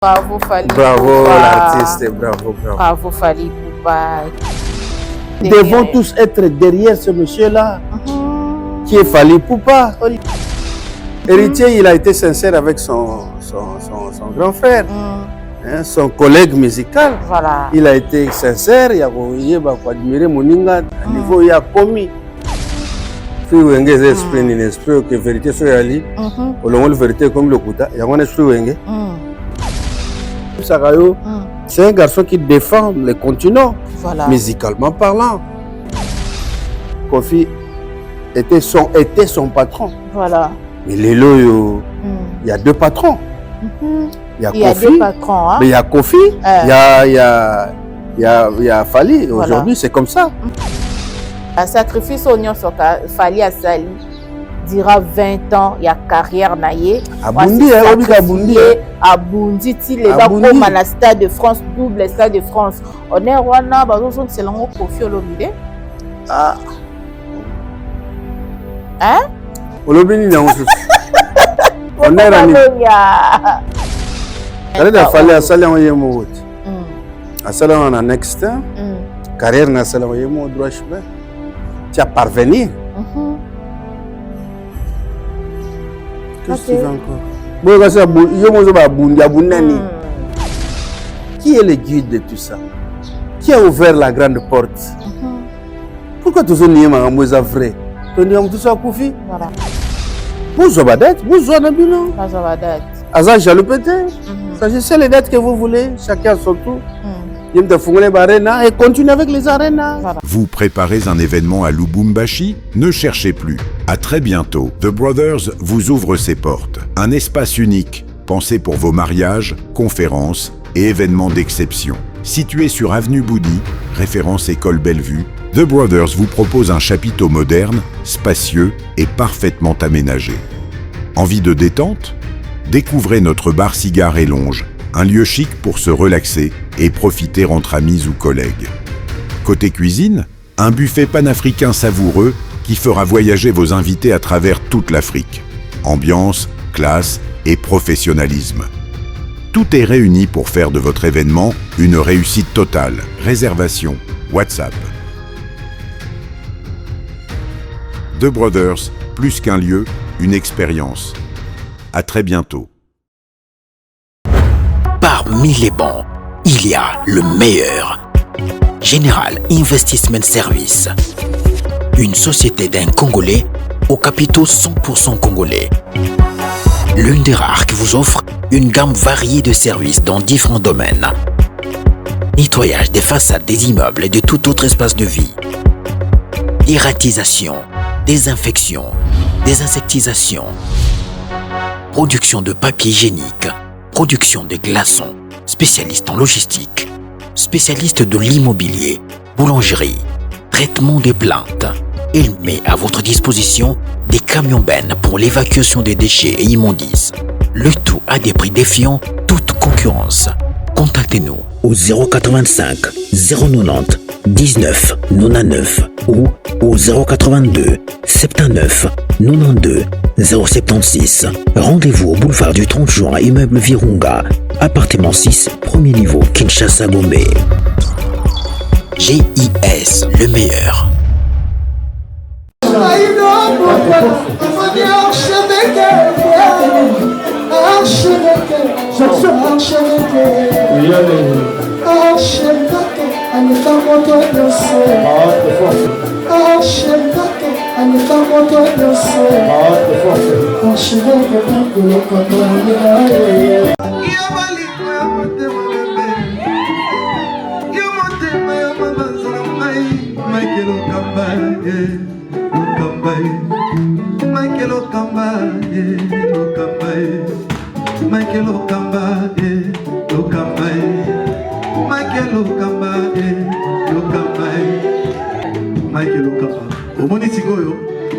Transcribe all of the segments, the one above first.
Bravo Fally Bravo Poupa. l'artiste, bravo, bravo. Bravo Fally Poupa. Nous devons tous être derrière ce monsieur-là, qui est Fally Poupa. Héritier, il a été sincère avec son grand frère, hein, son collègue musical. Voilà. Il a été sincère, il a admiré Moninga à niveau il a commis. Free Wenge est esprit ni esprit que vérité soit ali. Au long de vérité comme le kuta, il y a un esprit Wenge. Sakayo, c'est un garçon qui défend le continent, Voilà. musicalement parlant. Kofi était son patron. Voilà. Mais Lelo, il y a deux patrons. Il y a Kofi, deux patrons. Hein? mais il y a Kofi, il y a Fally. Voilà. Aujourd'hui, c'est comme ça. Un sacrifice au Nyon Fally à Sali dira 20 ans, il y a carrière naïe. Abundi, Abundi. Abundi, il est comme à la Stade de France, double Stade de France. On est Rwanda, c'est l'angle Kofi Olomide. Ah. Hein? Olomide, on est rami. Allez, il fallait à Sali en Yémo. À Sali en a next. Carrière na Sali en Yémo, droit chemin. Tu as parvenir. Qu'est-ce que tu veux encore? Qui est le guide de tout ça? Qui a ouvert la grande porte? Pourquoi tout ça n'est pas vrai? Tu dis tout ça Kofi? Voilà. Vous avez des dettes, vous avez des bilans. Vous avez des dettes. Azan jaloux peut-être. S'agissez les dettes que vous voulez, chacun son tour. Et continuez avec les arénas. Voilà. Vous préparez un événement à Lubumbashi? Ne cherchez plus. À très bientôt. The Brothers vous ouvre ses portes. Un espace unique, pensé pour vos mariages, conférences et événements d'exception. Situé sur Avenue Boudy, référence École Bellevue, The Brothers vous propose un chapiteau moderne, spacieux et parfaitement aménagé. Envie de détente? Découvrez notre bar cigare et longe. Un lieu chic pour se relaxer et profiter entre amis ou collègues. Côté cuisine, un buffet panafricain savoureux qui fera voyager vos invités à travers toute l'Afrique. Ambiance, classe et professionnalisme. Tout est réuni pour faire de votre événement une réussite totale. Réservation, WhatsApp. The Brothers, plus qu'un lieu, une expérience. À très bientôt. Parmi les bons, il y a le meilleur. Général Investment Service. Une société d'un Congolais aux capitaux 100% congolais. L'une des rares qui vous offre une gamme variée de services dans différents domaines. Nettoyage des façades des immeubles et de tout autre espace de vie. Dératisation, désinfection, désinsectisation. Production de papier hygiénique. Production de glaçons, spécialiste en logistique, spécialiste de l'immobilier, boulangerie, traitement des plaintes. Il met à votre disposition des camions-bennes pour l'évacuation des déchets et immondices. Le tout à des prix défiant toute concurrence. Contactez-nous au 085 090 19 99 ou au 082 79 92 076. Rendez-vous au boulevard du 30 juin, immeuble Virunga, appartement 6, premier niveau, Kinshasa, Gombe. GIS, le meilleur.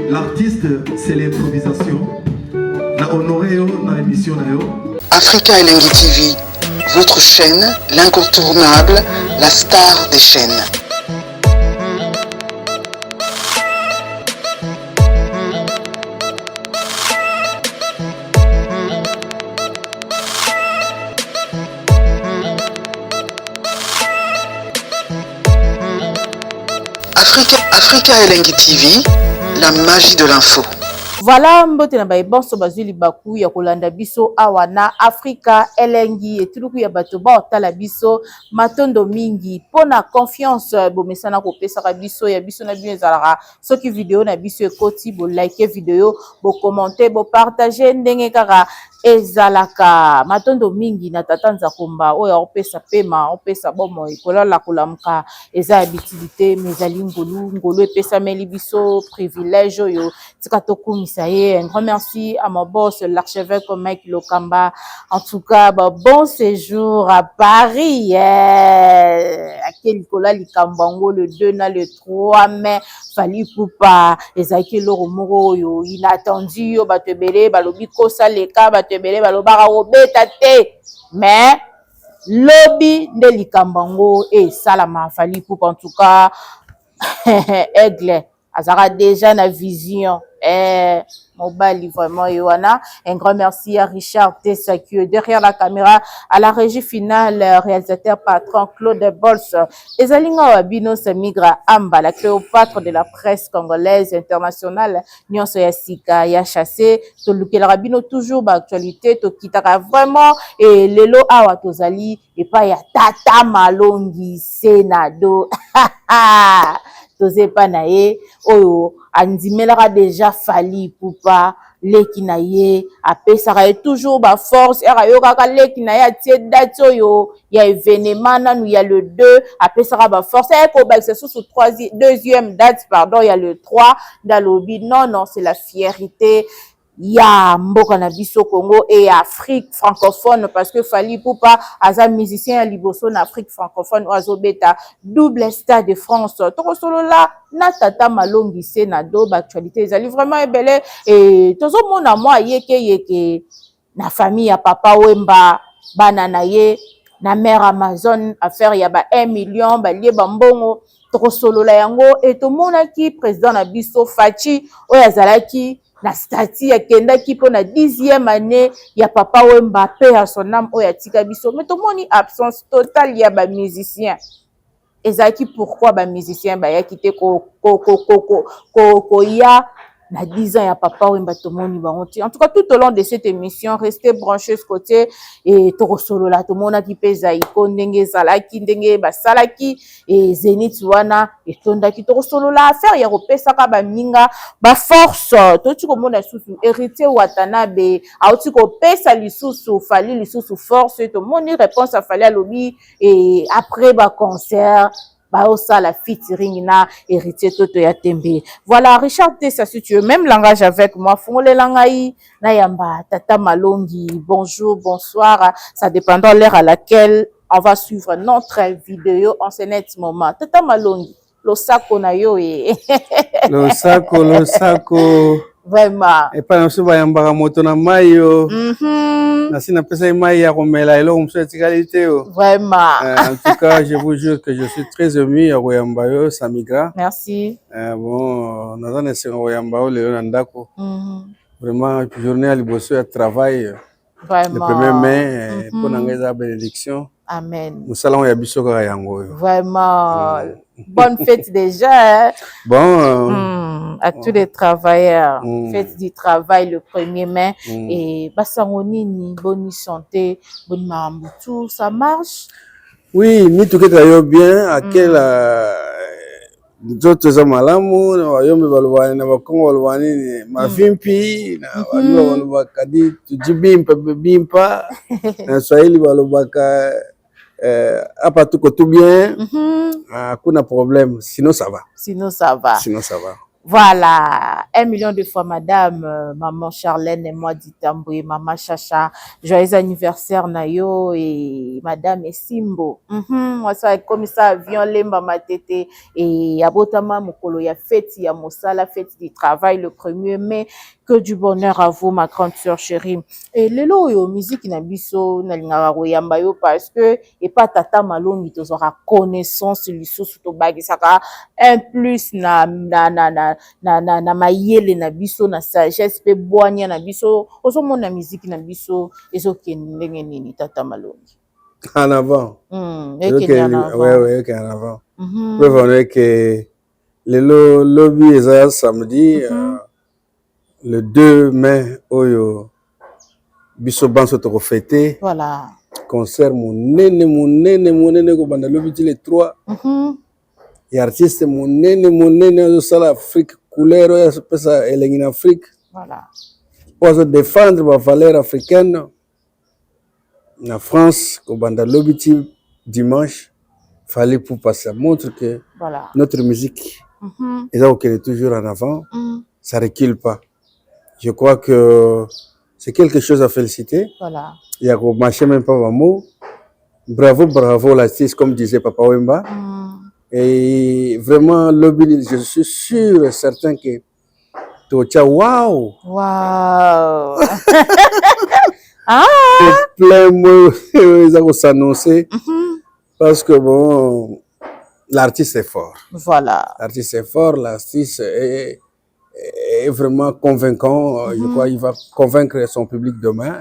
L'artiste, c'est l'improvisation. La honoré dans l'émission. Africa Elengi TV, votre chaîne, l'incontournable, la star des chaînes. Africa Elengi TV, la magie de l'info. Voilà, mbote na baye bonso bazuli baku ya kolanda biso awana Africa Elengi etuluku ya bato ba otala biso matondo mingi pona confiance bomesana kopesa biso ya biso na biso ezalaka soki video na biso ekoti bo like video bo commenter bo partager ndenge kaka ezalaka matondo mingi na tata Nzakomba oya opesa pema opesa bomo ekolala kolamuka eza habitude mezali ngolu epesa meli biso privilège oyo tika tokumisa ye. Un grand merci à mon boss l'archevêque Mike Lokamba. En tout cas bon séjour à Paris à quel kola likambango le 2 na le 3 mai fali poupa ezaki loro moko yo inattendu yo batebele balobi kosa leka batebele balobaka obeta te mais lobby de likambango et salama fali poupa. En tout cas aigle azara déjà na vision mobile vraiment Yoana. Un grand merci à Richard Tessakio derrière la caméra, à la régie finale, réalisateur patron Claude Bols, Ezalinga Wabino Samigra Amba, la Cléopâtre de la presse congolaise internationale, Nyonso Yasika Yachassé, Toluke Rabino toujours actualité, Tokitaka vraiment et Lelo Awa Tozali et pas ya Tata Malongi Senado. Tozepa nae oyo andimelaka déjà fali poupa leki na ye apesaka ye toujours ba force era yo kaka leki na ye atie date oyo ya événement nanu ya le 2 apesaka ba force ko ba c'est sous deuxième date pardon il y a le 3 dalobi non c'est la fierté ya mboka na biso Congo et Afrique francophone parce que fali poupa aza musicien ya liboso na Afrique francophone azobeta double star de France toko solo la na tata Malongi Senado actualité ezali vraiment ebele et tozo mona moi yeke na famille ya papa Wemba bana na ye na mère Amazon affaire ya ba 1 million balie bambongo toko solo la yango et to mona ki président na biso Fachi oyo azalaki na stati ya kendaki po na 10e année ya papa Wemba pe à son âme oya tika biso mais to moni absence totale ya ba musicien ezaki pourquoi ba musicien ba ya kité ko ya na 10 ans ya papa Wemba tomoni bango. En tout cas tout au long de cette émission restez branchés ce côté et toko solo la tomona ki peza iko ndenge zalaki ndenge basalaki et Zenith wana et tondaki toko solo la affaire ya kopesa ka ba minga ba force to tu komona susu héritier Watanabe auti ko pesa lisusu fali lisusu force to moni réponse à fali alobi et après ba concert Baosa la featuring na héritier Toto ya Tembe. Voilà, Richard Tessa, si tu veux même langage avec moi, Fongole Langai, Nayamba, Tata Malongi, bonjour, bonsoir, ça dépendra de l'heure à laquelle on va suivre notre vidéo en ce net moment. Tata Malongi, lo sako na yo e. Lo sako. Vraiment. Et pas nous bayamba moto na mayo. Nasi na pesa mai ya komela elo mso tikalité. Vraiment. En tout cas, je vous jure que je suis très ému à Royambayo Samigra. Merci. Bon, nous avons essayé Royambayo le Nandako. Vraiment journée à liboso à travail. Vraiment. Le 1er mai pour la bénédiction. Amen. Nous allons y biso ka yango. Vraiment. Bonne fête déjà. Hein? Bon. À tous les travailleurs. Fête du travail le 1er mai. Et Basangonini, bonne santé, bonne mambo, tout ça marche. Oui, ni tout est bien. À quel d'autres amalamu na wayombe balwani na bakongo balwani mavimpi na balobaka di tujibimpa bimpa na Swahili balobaka apa tuko tout bien. Hakuna problème, sinon ça va. Sinon ça va. Sinon ça va. Voilà, 1 million de fois madame, maman Charlène et moi Ditamboué, maman Chacha, joyeux anniversaire Nayo et madame Esimbo. Moi ça comme ça avion lemba ma tété et abotama mokolo ya fête ya mosala fête du travail le 1er mai. Que du bonheur à vous ma grande sœur chérie. Et lelo yo musique na biso na lingaka koyamba yo parce que et pas tata Malongi tozora connaissance lisusu to bagisaka un plus na mayele na biso na sagesse pe boanya na biso ozo mona musique na biso ezokende ndenge nini tata Malongi En avant. en avant. Ouais, en avant. Preuve que Le lobby est samedi, le 2 mai, Oyo, Bissoban se fêté. Voilà. Concert, mon nene, comme on a lobby les 3. Et artiste, mon nene, ça l'Afrique, couleur, ça, elle est en Afrique. Voilà. Pour se défendre la valeur africaine, en France, comme on a lobby dimanche, fallait pour passer. Ça montre que voilà. Notre musique, et ça, qu'elle est toujours en avant, ça ne recule pas. Je crois que c'est quelque chose à féliciter. Voilà. Il y a qu'au marché même pas un mot. Bravo, bravo l'artiste, comme disait Papa Wemba. Et vraiment, lobby, je suis sûr et certain que Tocha, waouh! Waouh! Ah! Plein mot, ils ont s'annoncer. Parce que bon, l'artiste est fort. Voilà. L'artiste est fort, l'artiste est vraiment convaincant. Je crois qu'il va convaincre son public demain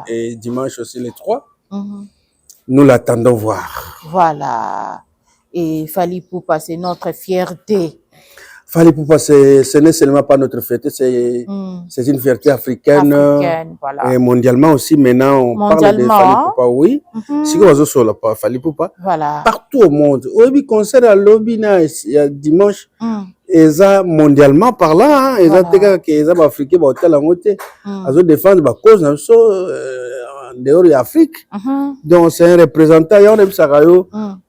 et dimanche aussi les 3. Nous l'attendons voir. Voilà. Et Fally Ipupa, c'est notre fierté. Fally Ipupa, ce n'est seulement pas notre fierté, c'est une fierté africaine voilà. Et mondialement aussi. Maintenant, on parle de Fally Ipupa, oui. Si on a sur la Fally Ipupa, partout au monde. Au concert à Lobby, il y a dimanche. Et ça, mondialement parlant, et ça, les Africains vont être là, ils vont défendre la cause en dehors de l'Afrique. Donc, c'est un représentant,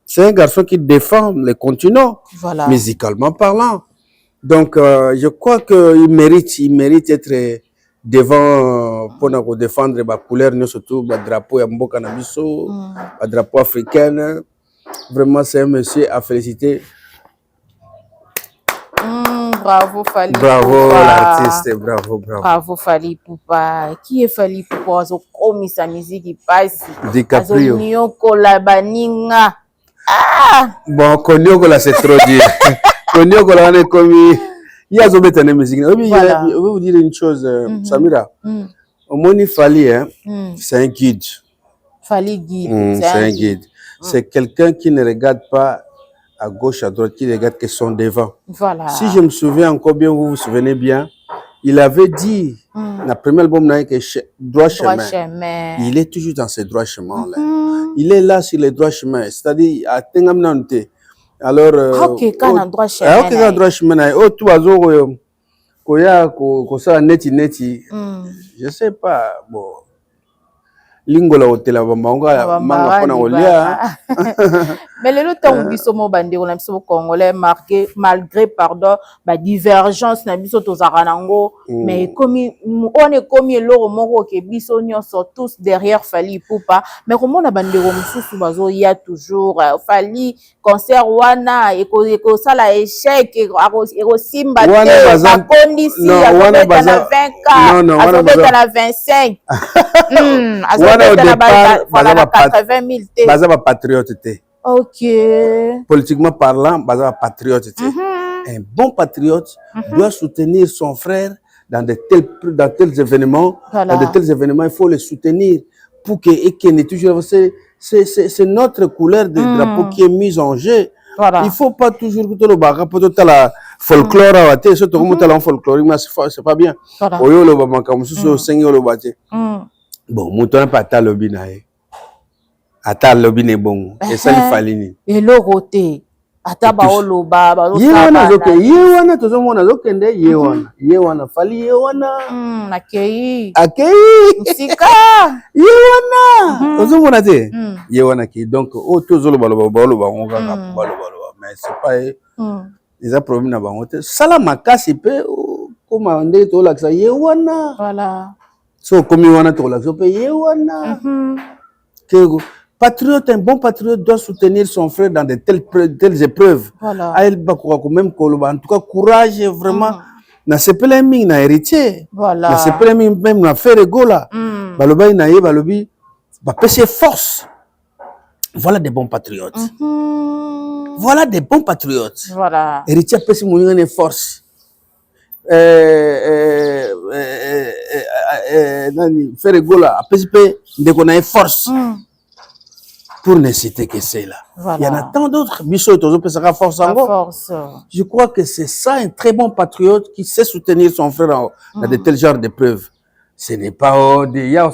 c'est un garçon qui défend le continent, musicalement parlant. Donc, je crois qu'il mérite d'être devant pour défendre la couleur, surtout le drapeau Yambo Canabiso, le drapeau africain. Vraiment, c'est un monsieur à féliciter. Bravo Fally Ipupa. Bravo l'artiste, bravo. Bravo Fally Ipupa. Qui est Fally Ipupa? Azo komi sa musique passe. DiCaprio. Azo nyoko la baninga. Ah! Bon, Konyoko là c'est trop dur. Konyoko là on est commis. Il y a zobé tane musique. Je vais vous dire une chose, Samira. Au moins il fallait, c'est un guide. Fally guide. C'est un guide. C'est quelqu'un qui ne regarde pas à gauche, à droite, qui regarde que son devant. Voilà. Si je me souviens encore bien, vous vous souvenez bien, il avait dit, la première album, que droit chemin. Il est toujours dans ces droits chemins-là. Il est là sur les droits chemins. C'est-à-dire, à Tengamnante. Alors, ok, quand on droit chemin. Ok, quand droit chemin. Oh, tu as ça neti. Je sais pas, bon. Lingola hotela bamba manga pona olia. Mais le temps biso mo bande on a biso congolais malgré ba divergence na biso tozaka nango mais comme on est comme eloro moko ke biso nyonso tous derrière Fally Ipupa mais comment na bande ko mususu bazo ya toujours Fally concert wana eko sala échec eko simba te ba kondisi ya wana 20 non wana 25 au départ, voilà 80 000 T. Baza patriote. Ok. Politiquement parlant, baza patriote. Un bon patriote doit soutenir son frère dans tels événements. Dans de tels événements, il faut le soutenir pour qu'il ait toujours. C'est notre couleur de drapeau qui est mise en jeu. Voilà. Il ne faut pas toujours que le bagarre pour tout la folklore surtout comme tu as folklorique, c'est pas bien. Oyo le bama comme ça, c'est le bâti. Bon, mouton pas ta lobby nae. Ata lobby ne bon. Et ça il fallait ni. Et le roté. Ata ba oloba ba yewana zoke yewana tozo mona zokende yewana fali yewana. Akei. Sika. Yewana. Tozo mona te. Yewana ki donc o tozo lo baloba on va baloba mais c'est pas ils ont problème na bango te. Sala makasi pe comme ande to laksa yewana. Voilà. So comme yewana to laksa pe yewana. Patriote, un bon patriote doit soutenir son frère dans de telles épreuves. Voilà. Même en tout cas, courage, vraiment. Na sepele ming na héritier. Voilà. Na sepele ming même na faire gola. Baloba na ye balobi ba pèse force. Voilà des bons patriotes. Voilà des bons patriotes. Voilà. Héritier pèse mon force. Nani faire gola pèse pe de qu'on a force. Pour ne citer que ceux-là. Voilà. Il y en a tant d'autres. Bisso force force. Je crois que c'est ça un très bon patriote qui sait soutenir son frère dans de tels genres d'épreuves. Ce n'est pas il y a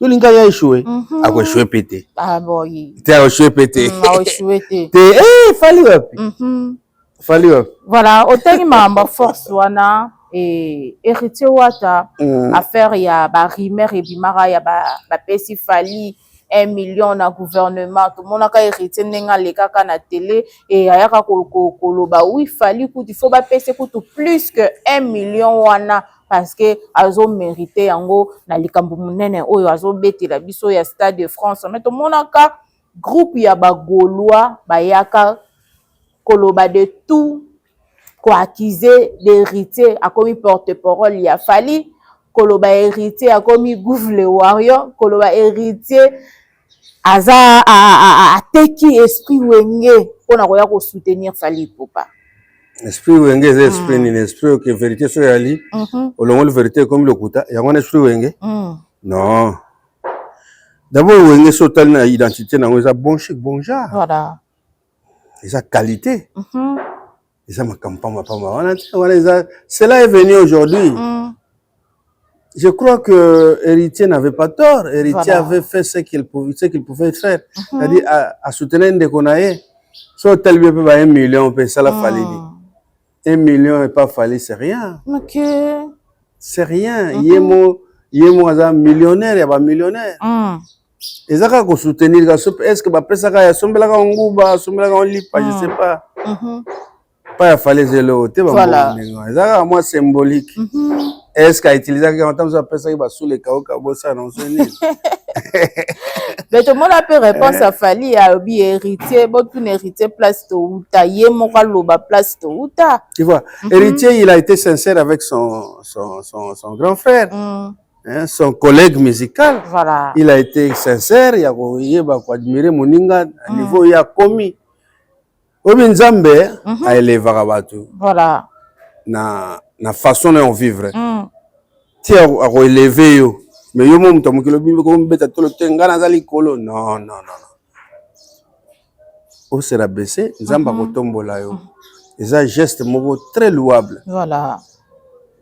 il a échoué. Il a échoué pété. Ah bon, oui. Il a échoué pété. Il a échoué pété. Fallait. Voilà, autant ma force wana et héritier wata affaire ya ba rimer et bimara ya ba pesi fali 1 million na gouvernement tout le monde a hérité nenga leka na télé et ayaka koloba oui fali il faut ba pesi plus que 1 million wana parce que azo mérité yango na likambo munene oyo azo betela biso ya Stade de France mais tout le monde a groupe ya ba Gaulois bayaka koloba de tout ko accuser d'héritier a commis porte-parole il a fallu koloba héritier a commis gouv le warrior koloba héritier aza a teki esprit wenge pona koya ko soutenir Fally Ipupa. Esprit wenge c'est esprit ni esprit que vérité so yali olongo le vérité comme le kuta yango esprit wenge non d'abord wenge so tali na identité na ngo za bon chic bon genre Voilà. Sa qualité. Cela est venu aujourd'hui. Je crois que Héritier n'avait pas tort. Héritier avait fait ce qu'il pouvait faire. C'est-à-dire à soutenir des Konaïs. Soit tel bien peut 1 million, ça l'a fallu. 1 million et pas fallu, c'est rien. Ok. C'est rien. Il y a un millionnaire, il y a un millionnaire. Et ça va soutenir. Est-ce que après ça, il y a un lipa, je ne sais pas. Pas fallait zélo. Voilà. C'est moi symbolique. Est-ce qu'il a utilisé quand on a ça, il va sous les chaos, ça non c'est nul. Mais tout le monde a pu répondre à Fally à obi héritier, bon tout héritier place to uta, yemo kaloba place to uta. Tu vois, héritier, il a été sincère avec son grand frère. Hein, son collègue musical, voilà. Il a été sincère, il a admiré Moninga à niveau il a commis. Obi Nzambe a élevé Rabatu. Voilà. Na façon de vivre. Tu as élevé yo, mais yo mom to mukilo bimbe ko mbeta to le tenga na zali kolo. Non. On s'est rabaissé, Nzamba ko tombola yo. C'est un geste moko très louable. Voilà.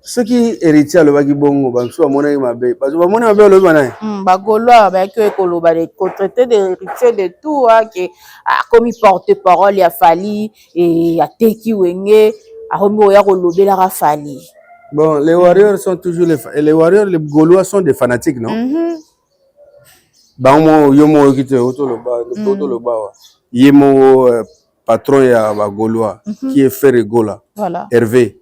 Ce qui héritier le baki bongo banso amona mabe parce que amona mabe le bana bagoloa ba que koloba les traité de héritier de tout qui a commis porte-parole ya Fally et a teki wenge a remis oya kolobela ra Fally. Bon, les warriors sont toujours les warriors, les Gaulois sont des fanatiques, non? Bango yomo kite le ba yemo patron ya ba Gaulois qui est frère Gola. Voilà. Hervé.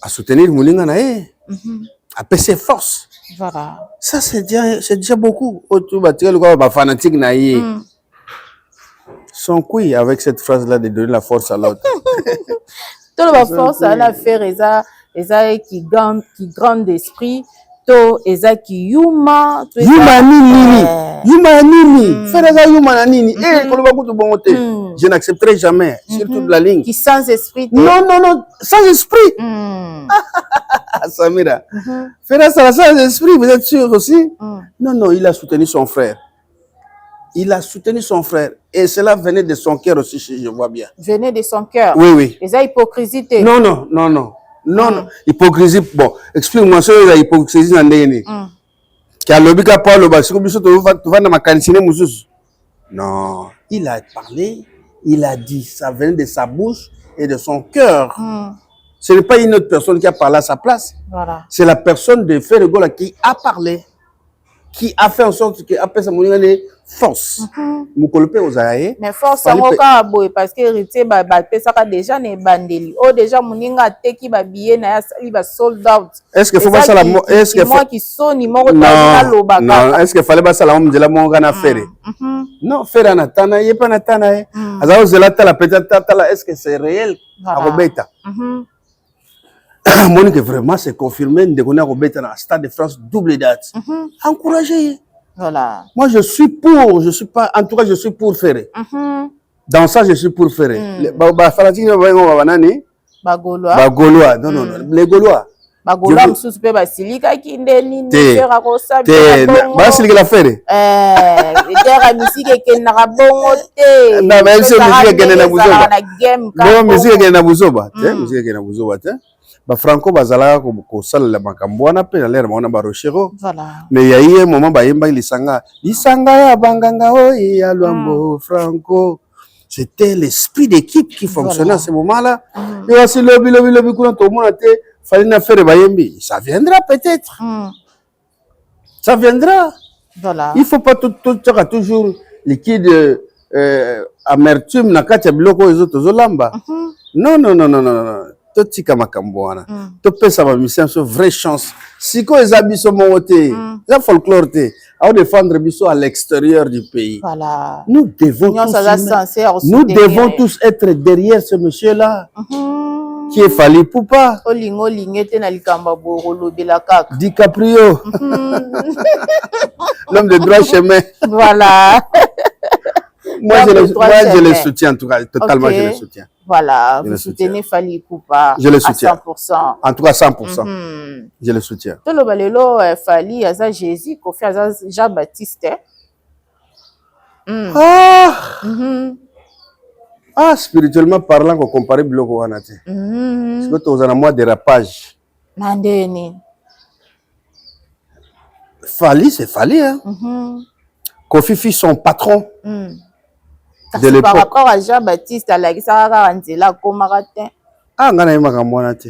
À soutenir Moulinga nae, à passer force. Voilà. Ça c'est déjà beaucoup. Autour de fanatique nae. Son couille avec cette phrase là de donner la force à l'autre. Tout la force à la faire eza qui grande d'esprit. To eza ki yuma nini faire yuma nini koloba kutu bongo te je n'accepterai jamais surtout de la ligne qui sans esprit non sans esprit Samira faire ça sans esprit vous êtes sûr aussi non il a soutenu son frère et cela venait de son cœur aussi je vois bien venait de son cœur oui eza hypocrisie non, hypocrisie. Bon, explique-moi ce que la hypocrisie dans les Car le bika parle bas, c'est tu vas dans ma cantine musus. Non, il a parlé, il a dit, ça venait de sa bouche et de son cœur. Ce n'est pas une autre personne qui a parlé à sa place. Voilà. C'est la personne de Frère Gola qui a parlé, qui a fait en sorte que après ça mon force. Mukolope ozaye. Mais force en oka boy parce que héritier ba pesaka déjà ne bandeli. Oh déjà moninga teki ba billet na il va sold out. Est-ce que faut pas ça la est-ce que moi qui sonne numéro ta loba. Non, est-ce que fallait pas ça la homme de la monga na faire. Non, faire na tana, y pas na tana. Azao zelata la peut-être tata est-ce que c'est réel à Robeta. Monique vraiment c'est confirmé de connaître Robeta dans Stade de France double date. Encouragez. Voilà. Moi, je suis pas, en tout cas, je suis pour faire. Dans ça, je suis pour faire. Les Gaulois, non, les Gaulois. bagola mosusu mpe basilikaki nde nini te basilika l'affaire etera misiki ekendaka bongo te misiki ekende na buzoba bon misiki ekende na buzoba te misiki ekende na buzoba te bafranco bazalaka kosalela makambo wana mpe na lere maona barochero mais ya ye moment bayembaki lisanga ya banganga oyo ya lwambo franco. C'était l'esprit d'équipe qui fonctionnait à ce moment-là. Et aussi lobby kuna tout le monde était fallait na faire bayembi. Ça viendra peut-être. Ça viendra. Voilà. Il faut pas toujours liquide amertume na kati ya biloko ezo tozolamba. Non. Totika makambo wana. Topesa ba mission sur vraie chance. Siko ezabiso mongote. La folklore te. À défendre biso à l'extérieur du pays. Voilà. Nous devons tous être derrière ce monsieur-là. Qui est Fally Poupa. DiCaprio. L'homme de droit chemin. Voilà. Moi, je le soutiens, en tout cas, totalement, je le soutiens. Voilà, vous soutenez Fally Poupa. Je le soutiens. À 100%. En tout cas, 100%. Je le soutiens. Tout le balelo, Fally, Aza Jésus, Kofi Aza Jean-Baptiste. Spirituellement parlant, on compare Biloko Wanate. Parce que tu as un mois de dérapage. Mandeni. Fally, c'est Fally, hein. Kofi fit son patron. De l'époque. Par rapport à Jean-Baptiste, à la Sarah Komaratin. Ngana yema kamwanate.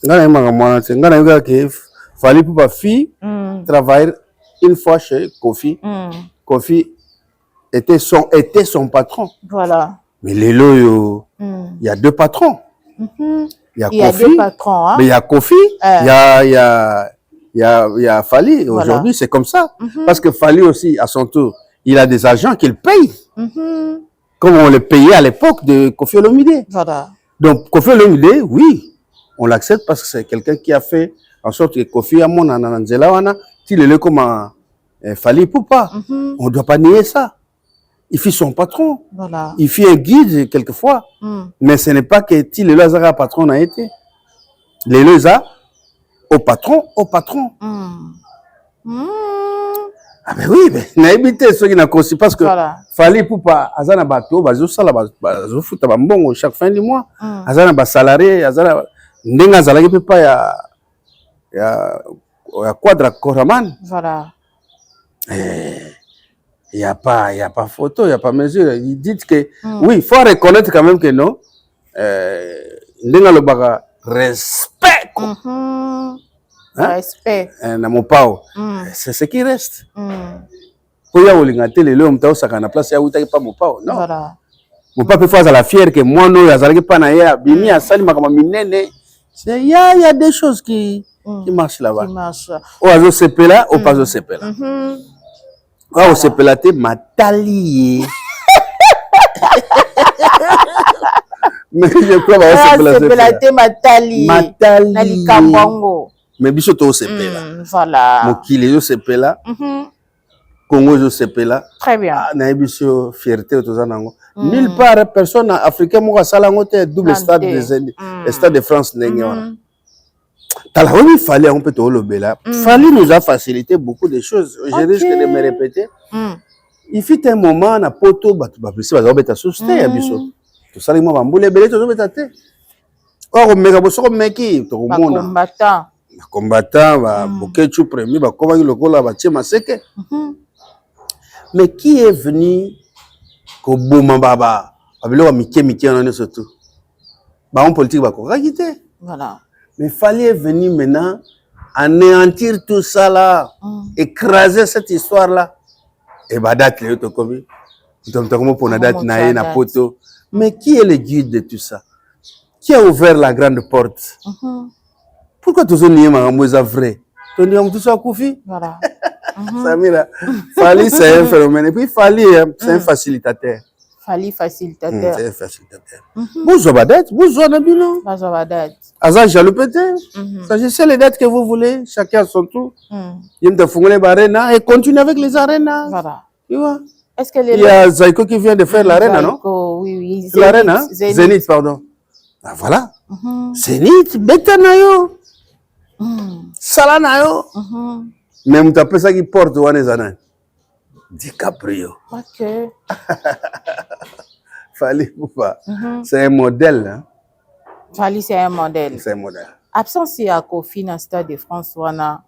Ngana yema kamwanate. Ngana yuga ke Fally Poupa fille travailler une fois chez Kofi. Kofi était son patron. Voilà. Mais les loyaux, il y a deux patrons. Il y a Kofi, hein? Mais il y a Kofi, il y a Fally. Aujourd'hui, c'est comme ça. Parce que Fally aussi, à son tour, il a des agents qu'il paye. Comme on le payait à l'époque de Koffi Olomide. Voilà. Donc, Koffi Olomide, oui, on l'accepte parce que c'est quelqu'un qui a fait en sorte que Kofi Amon Nananzelawana, il est comme Fally Poupa. On ne doit pas nier ça. Il fit son patron. Voilà. Il fit un guide quelquefois. Mais ce n'est pas que Tilelo Azara patron a été. Lelo Azara au patron. Ah mais oui, mais n'habitez ceux qui n'ont conçu parce que Fally Poupa Azana bateau, bazo sala bazo futa bambongo chaque fin du mois. Azana ba salarié, Azana ndenga zala qui pas ya quadra Koraman. Voilà. Il y a pas photo, il y a pas mesure. Ils disent que oui, il faut reconnaître quand même que non. Ndenga lo baga respect. Respect. C'est ce qui reste. Pour y avoir les gens qui ont la place, il n'y a pas mon pao. Non. Mon papa peut faire la fière que moi, non, il y a bini à Salim, il y a des choses qui marchent là-bas. Au azo sepela, au pas au sepela. Au sepela te matali. Mais je crois que sepela te matali. Matali. Kambongo. Mais biso to sepela. Voilà. Mokili yo sepela. Congo yo sepela. Très bien. Na biso fierté to zanango. Nulle part personne africain mo sala ngote double stade des stade de France ndenge wana. Tala oui fallait un peu to lobela. Fally nous a facilité beaucoup de choses. Je risque de me répéter. Il fit un moment na poto batu ba bisi ba beta souste ya biso. To sala mo bambule belé to beta te. Or meka boso meki to mona. Combattant. Combattant va Bokechu premier va comment il lokola va tie maseke. Mais qui est venu ko boma baba abilo mike on surtout ba on politique va ko ragité. Voilà. Mais fallait venir maintenant anéantir tout ça là, écraser cette histoire là. Et bah date le to kobi. Comme pour na date na poto. Mais qui est le guide de tout ça? Qui a ouvert la grande porte? Pourquoi tous les gens sont vrais? Tout le monde est Kofi. Voilà. Samira, Fally c'est un phénomène. Et puis Fally c'est un facilitateur. Fally facilitateur. C'est un facilitateur. Vous avez des dates, vous avez des bilans. Vous avez des dates. Azan jaloux peut-être. S'agissez les dates que vous voulez, chacun à son tour. Il y a des arénas et continue avec les arénas. Voilà. Tu vois? Est-ce que il y a Zaiko qui vient de faire l'arène, non? Oui. L'arène, Zénith, pardon. Ah, voilà. Zénith, Betanayo. sala na yo mais mutu apesaki porte wana eza nani DiCaprio. Ok. Fally Ipupa c'est un modèle hein? Fally c'est un modèle. C'est un modèle. Absence ya Kofi na Stade de France wana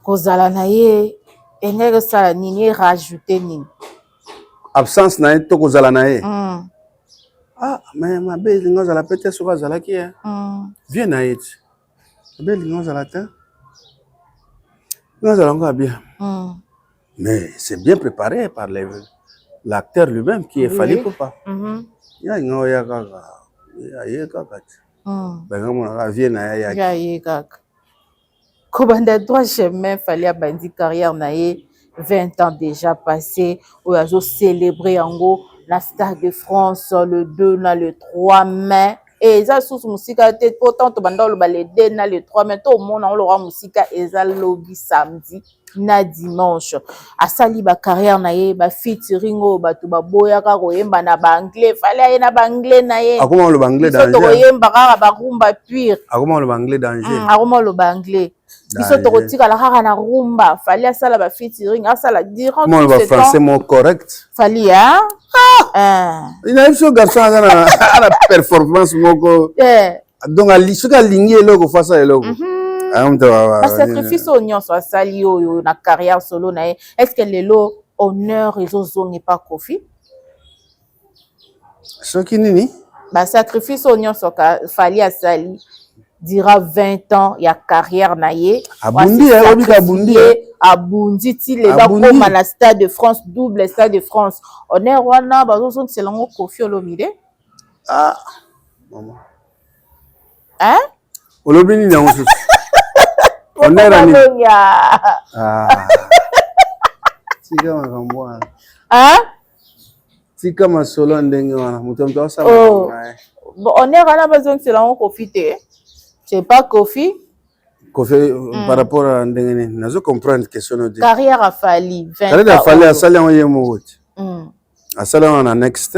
kozala na ye engeke sala nini rajouter nini absence na ye to kozala na ye ah mais mabe elingi ozala pe te soki azalaki ye vie na ye ti mabe elingi ozala te elingi ozala ngo bien mais c'est bien préparé par l'acteur lui-même qui est Fally Ipupa ya nga oya kaka aye kaka ti benga monaka vie na ye yaki aye kaka kobanda droit chemin Fally abandi carrière na ye 20 ans déjà passé oyo azocélébrer yango na Stade de France le 2 na le 3 mai eza susu musika te pourtant tobanda oloba le 2 na le 3 mai tomona oloba musika eza lobi samedi na dimanche asali ba carrière na ye ba featuring oyo bato baboyaka koyemba na ba anglais Fally aye na ba anglais na ye akoma oloba anglais danger biso tokoyemba kaka barumba pure akoma oloba anglais danger akoma oloba anglais biso tokotikala kaka na rumba Fally asala ba featuring asala durant tout ce temps français mo correct Fally il a eu garçon à la performance moko donc ali soki alingi eloko fasa eloko basacrifice oyo nyonso asali oyo na carrière solo na ye est ce que lelo honneur ezozongi pa Kofi soki nini basacrifice oyo nyonso Fally asali dira 20 ans ya carrière na ye abundi ti lelo akoma na Stade de France double Stade de France honneur wana bazozongisela yango Kofi Olomide olobi nini yango susu honneur ani tika makambo wana tika masolo ndenge wana moto moto asala honneur wana bazongisela yango Kofi te c'est pas Kofi par rapport à ndenge nini nazo comprendre question no carrière a Fally 20 ans carrière a Fally asali yango ye moko te asali yango na next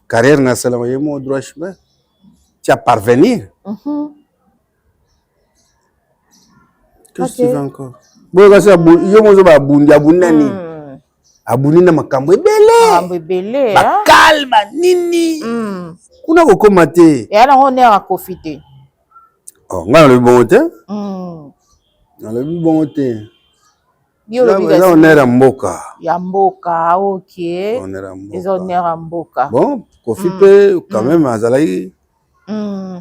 carrière na asali yango ye moko droit chemin tu as parvenir qu'est-ce que tu veux encore boyo kasi yo mozo ba abundi nani abundi na makambo ebele bakalma nini kuna kokoma te ya na honneur a Kofi te nga nalobi bongo te nalobi bongo te eza honneur ya mboka ok eza honneur ya mboka bon Kofi mpe quand même azalaki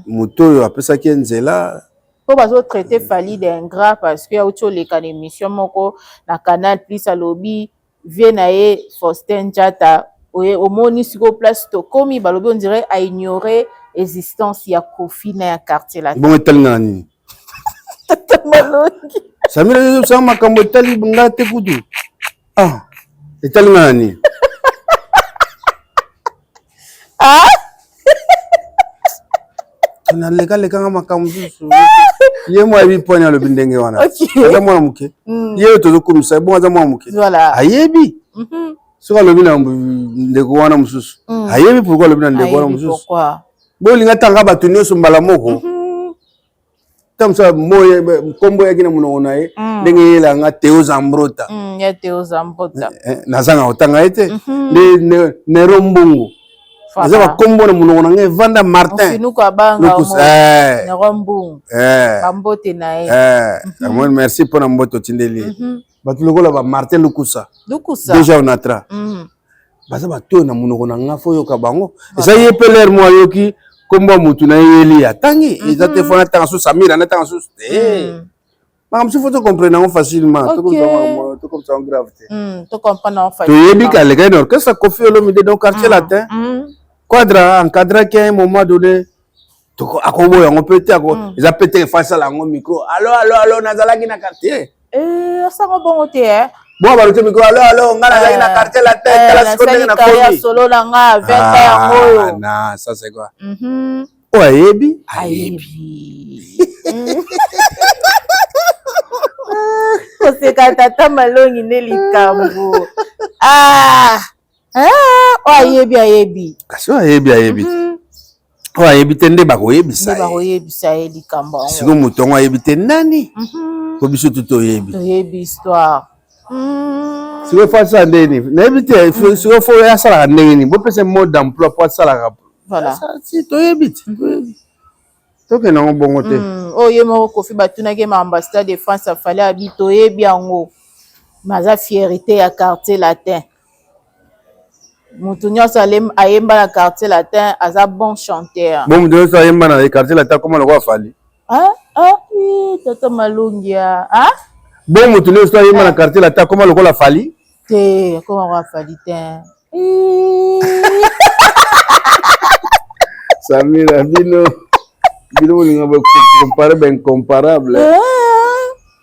moto oyo apesaki nzela po bazotraite Fally d'ingrat parce que auti oleka na émission moko na Canal Plus alobi vie na ye Faustin Diatta omoni siko place tokomi balobi on dirait a ignorer existence ya Kofi na ya quartier la bon etalingaka na nini samira osanga makambo etali nga te kutu etalingaka na nini nalekalekanga makambo susu ye mwa yebi poni alobi ndenge wana aza mwana moke ye oyo tozokomisa bon aza mwana moke ayebi soki alobi na ndeko wana mosusu ayebi pourkui alobi na ndeko wana mosusu bolinga tanga bato nyonso mbala moko tamosa nkombo yaki na monoko na ye ndenge yelanga Théo Zambrota nazanga kotanga ye te nde Nero Mbungu eza bakombo na monoko na nga Evanda Martin merci mpona mbote otindeli bato lokola ba Martin Lukusa déjà onatra baza bato oyo na monoko na nga fo oyoka bango eza ye mpe lere mo ayoki kombo mutu na ye eli atangi eza te fo natanga susu Samira natanga susu te makambo si fo tocomprendre yango facilement tokomisa yango grave te toyebi kaleka na orchestre Kofi Olomide donc quartier latin quadra encadraki à un moment donné akoboya yango mpe te eza mpe te efasala yango micro allo nazalaki na quartier asanga bongo te bon balote micro allo nga nazalaki na quartier la tête tala siko ndenge na komi solo na nga 20 ans yango na ça c'est quoi o ayebi koseka tata malongi nde likambo o ayebi kasi o ayebi oyo ayebi te nde bakoyebisa nde bakoyebisa ye likambo yango siko moto yango ayebi te nani po biso tu toyebi histoire siko fo asala ndeni nayebi te siko fo asalaka ndenge nini bopesa mot d'emploi po asalaka voilà si toyebi te tokende yango bongo te oyo ye moko Kofi batunaki ma ambassade de France afale abi toyebi yango maza fierté ya quartier latin mutu nyonso ayemba na quartier latin aza bon chanteur bon mutu nyonso ayemba na quartier latin koma loko afali tata malungia bon mutu nyonso ayemba na quartier latin koma loko afali te koma ko afali te Samira bino moninga comparer ben incomparable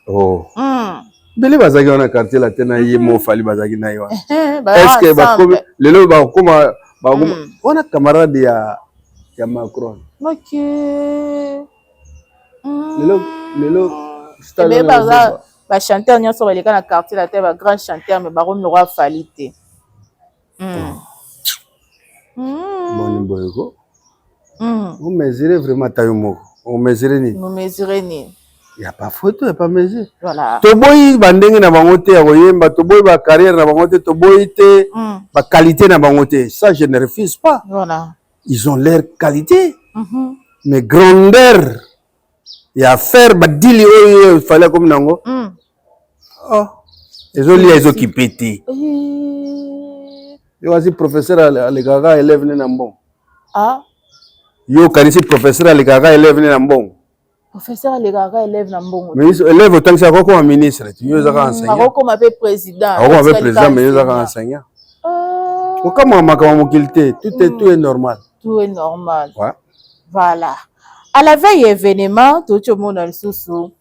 oh bele bazaki wana quartier latin na ye mo fali bazaki na ye wana est-ce que bakomi lelo bakoma wana camarade ya Macron lelo stade ba chanteur nyonso baleka na quartier latin ba grand chanteur mais bakomi loko afali te boni boyeko vous mesurez vraiment taille moko on mesure ni il y a pas photo, il y a pas mesure. Voilà. Toboyi bandenge na bango te ya koyemba, toboyi ba carrière na bango te, toboyi te ba qualité na bango te. Ça je ne refuse pas. Voilà. Ils ont leur qualité. Mais grandeur et à faire ba dili oyo il fallait comme nango. Oh. Les autres occupés te. Yo asi professeur alekaka élève ne nambo. Yo kanisi professeur alekaka élève ne nambo. Professeur alekaka élève nambo. Mais élève autant que ça comme ministre, tu yo zaka enseignant. Comme appelé président. Comme appelé président mais yo zaka enseignant. Comment makambo kilité, tout est normal. Tout est normal. Ouais. Voilà. À la veille événement, tout le monde a sous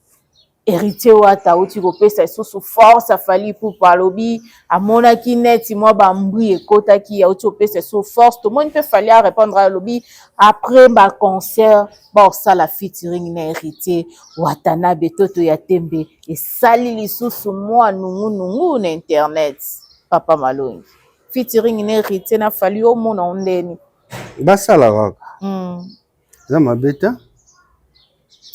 héritier wata uti kopesa sous force afali pour palobi amona ki net moi bambri ekota ki ya uti kopesa sous force tout le monde peut falloir répondre à lobby après ba concert ba ça la featuring na héritier watana betoto ya tembe et sali lisusu moi nungu na internet papa malongi featuring na héritier na fali o mona ondeni ba sala kaka za mabeta.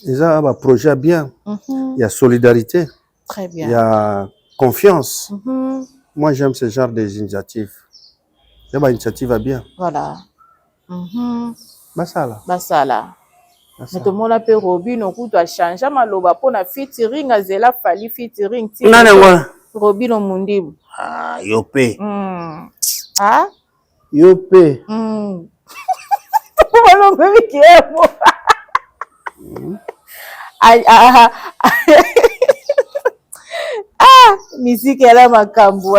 Il y a un projet bien, il y a solidarité, très bien. Il y a confiance. Moi, j'aime ce genre d'initiatives. Il y a une initiative bien. Voilà. Basala. Basala. Mais tout le monde a pu Robin, on a changé maloba pour la featuring, azela fali featuring. Robin au mundi. Ah, yopé. Ah? Yopé. Musique elle a makambo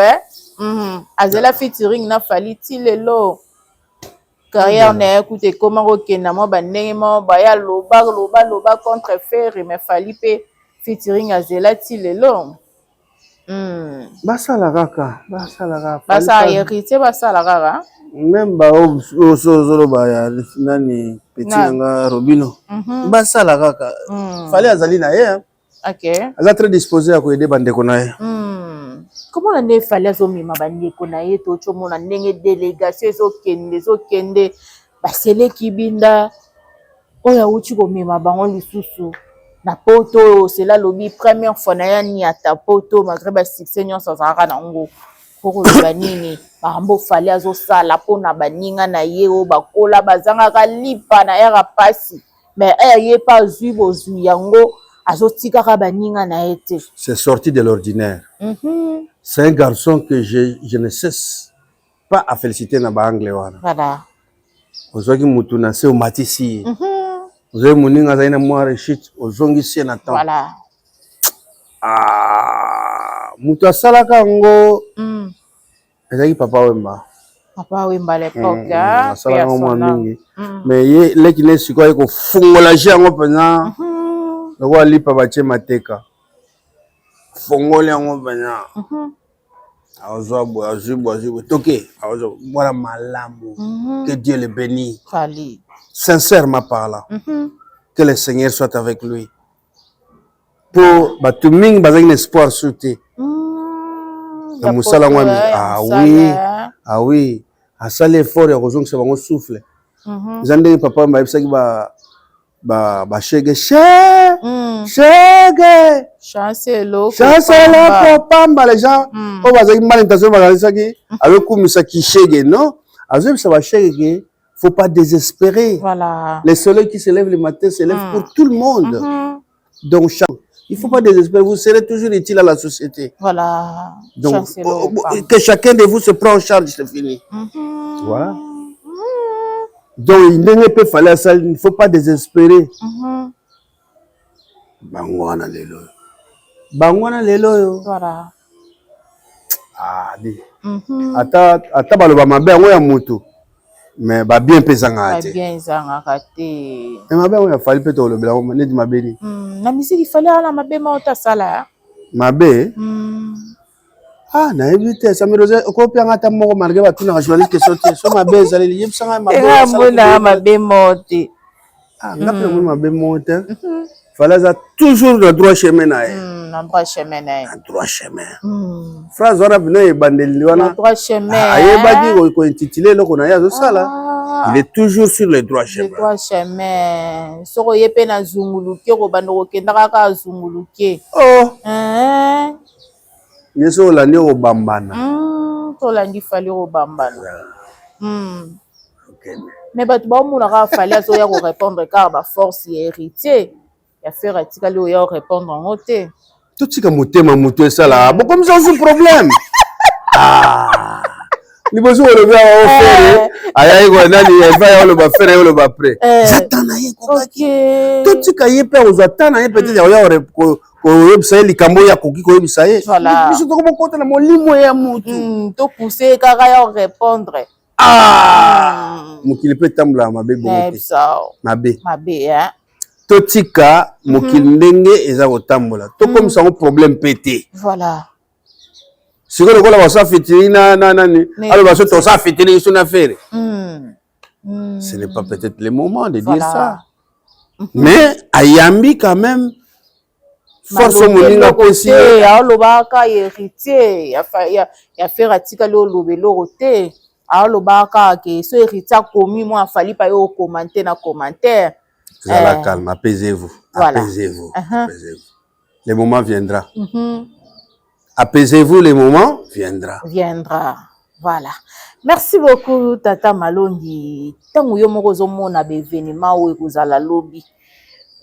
azela featuring na fali ti lelo carrière na écoute comment okenda mo bandenge mo ba ya loba contre faire mais fali pe featuring azela ti lelo basala kaka basa héritier basala kaka même ba osozolo ba ya nani petit nga Robino basala kaka fallait azali na ye OK aza très disposé à aider bandeko na ye comment on ne fallait azomima bandeko na ye to chomona ndenge délégation ezokende basele kibinda oya uchi komema bango lisusu na poto cela lobi première fois na ya ni ata poto malgré ba succès nyonso azaka na ngo pour le banini bambo fallait azosala pona baninga na ye o bakola bazanga lipa na era pasi mais ye pas zui bozui yango azotikaka baninga na été. C'est sorti de l'ordinaire. C'est un garçon que je ne cesse pas à féliciter na ba anglais wana. Voilà. Ozwaki mutu na se o matisi. Ozwe muninga zaina mwa rechit ozongi sie na temps. Voilà. Mutu asalaka ngo ezaki papa Wemba. Papa Wemba à l'époque asalaka mwa mingi. Mais ye leki ne sikoyo ko fungola jango pena. Loko alipa bache mateka fongole yango bana azwa toke azwa mwana malamu que Dieu le bénisse sincèrement parlant que le Seigneur soit avec lui pour batuming bazaki espoir sauter na musala ngwa ah oui asali effort ya kozongisa bango souffle Zande papa m'a dit ba chege chege chancelo papa les gens on va dire mal intention va dire ça qui avec comme ça qui chege non azem ça va chege faut pas désespérer. Voilà. Les soleils qui se lèvent le matin se lèvent pour tout le monde. Donc il faut pas désespérer, vous serez toujours utile à la société. Voilà. Donc que chacun de vous se prend en charge, c'est fini. Voilà. Donc il ne peut falloir ça, il ne faut pas désespérer. Bangwana lelo yo. Voilà. Ah di. Ata baloba mabe ngo ya mutu. Mais ba bien pesanga te. Ba bien zanga kate. Et mabe ngo ya fali pe to lobela ngo nedi mabe ni. Na musique il fallait ala mabe ma ota sala. Mabe? Ah, na évité ça me rose ko pia ngata moko marge ba tuna journaliste que sorti so mabe zali li yebsanga mabe. Mona mabe mote. Ah, ngape mo mabe mote. Fallait ça toujours le droit chemin na. Na droit chemin na. Droit chemin. Phrase wana bino e bandeli wana. Droit chemin. Ayebaki ko intitulé loko na ya zo sala. Il est toujours sur le droit chemin. Le droit chemin. Soko yepe na zunguluke ko bandoko kendaka ka zunguluke. Oh. Yeso olandi obambana. Tolandi fali obambana. OK. Mais bato ba mona ka fali azo ya ko répondre car ba force héritier. Ya faire atikali o ya répondre en côté. Tout ce que motema moto sala. Bon comme ça c'est problème. Ah. Ni bozo le va au faire. Aya iko nani va ya le ba faire le ba près. Zatana yeko. OK. Tout ce que yepe ozatana yepe peut-être ya ko website likambo ya koki ko website. Voilà. Biso to ko kota na molimo ya mutu. To pousser kaka ya répondre. Ah. Mokili pe tambla mabe bongote. Mabe. Mabe hein. Totika mokili ndenge eza kotambola. To comme ça un problème pété. Voilà. Si vous voulez voir ça fitiri nani alors parce que ça fitiri sur une affaire. Ce n'est pas peut-être le moment de dire ça. Mais ayambi quand même force moninga possible. Ya lobaka héritier ya faire atika lo lobelo roté. A lobaka ke so héritier commis moi fali pa yo commenter na commentaire. Vous allez calme, apaisez-vous. Voilà. Apaisez-vous. Apaisez-vous. Le moment viendra. Apaisez-vous, le moment viendra. Viendra. Voilà. Merci beaucoup, Tata Malongi. Tango yo moko zo mona be événement o ekozala lobi.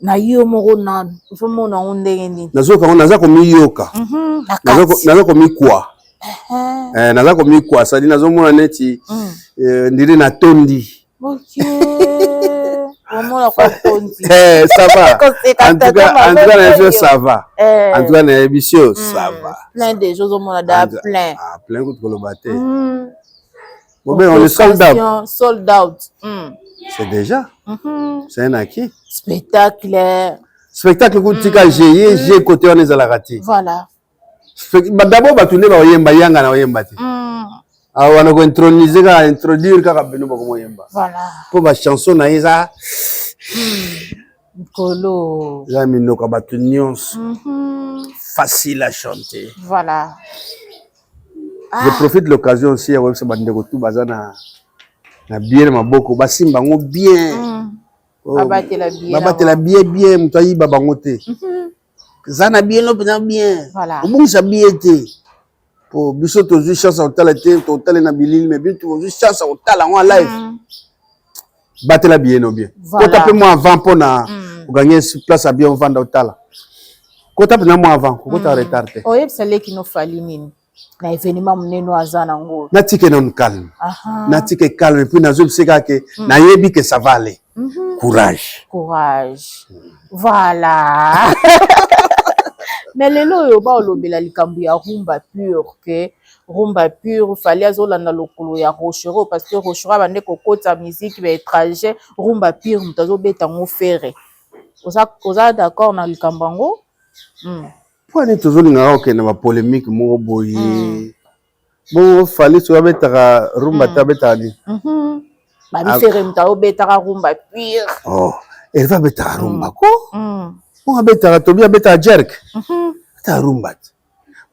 Na yo moko na zo mona ondenge ni. Naza komi yoka. Naza komi kwa. Naza komi kwa, ça dit nazo mona neti ndiri na tondi. OK. Comment on continue? Ça va. En tout cas, ça va. En tout cas, l'émission, ça va. Plein de choses au monde, plein. Ah, plein de choses au monde. Bon, ben, on est sold out. Sold out. C'est déjà. C'est un acquis. Spectacle. Spectacle, j'ai côté, on est à la raté. Voilà. D'abord, tu n'es pas yemba, yanga na yemba. Ah, on a intronisé, introduire Karabeno Bagomoyemba. Voilà. Pour ma chanson, naïsa. Colo. Jamino Kabatunions. Facile à chanter. Voilà. Je profite de l'occasion aussi à Webse Bandego tout bazana. Na bien ma boko basimba ngo bien. Babate la bien. Babate la bien mutayi babangote. Zana bien lo bien. Voilà. Bon ça bien été. Pour biso toujours chance au talent total na bilil mais bien toujours chance au talent en live. Battre la bien ou bien. Quand taper moi avant pour na gagner place à bien vendre au talent. Quand taper moi avant, quand tu retardé. Oh, c'est là qui nous fallait nini. Na événement mneno azana ngo. Na tike non calme. Na tike calme et puis na zo seka que na yebi que ça va aller. Courage. Courage. Voilà. Mais lelo yo ba olobela likambu ya rumba pure que rumba pure fallait azolanda lokolo ya Rochero parce que Rochero bande kokota musique ba étranger rumba pure mutazo beta ngo ferre. Oza d'accord na likambu ngo? Pour ne toujours nga ok na ba polémique mo boye. Bon fallait so beta rumba ta beta ni. Ba bi ferre mutazo beta rumba pure. Oh, elle va beta rumba ko? Bon, abeta tobi abeta jerk. Abeta rumba.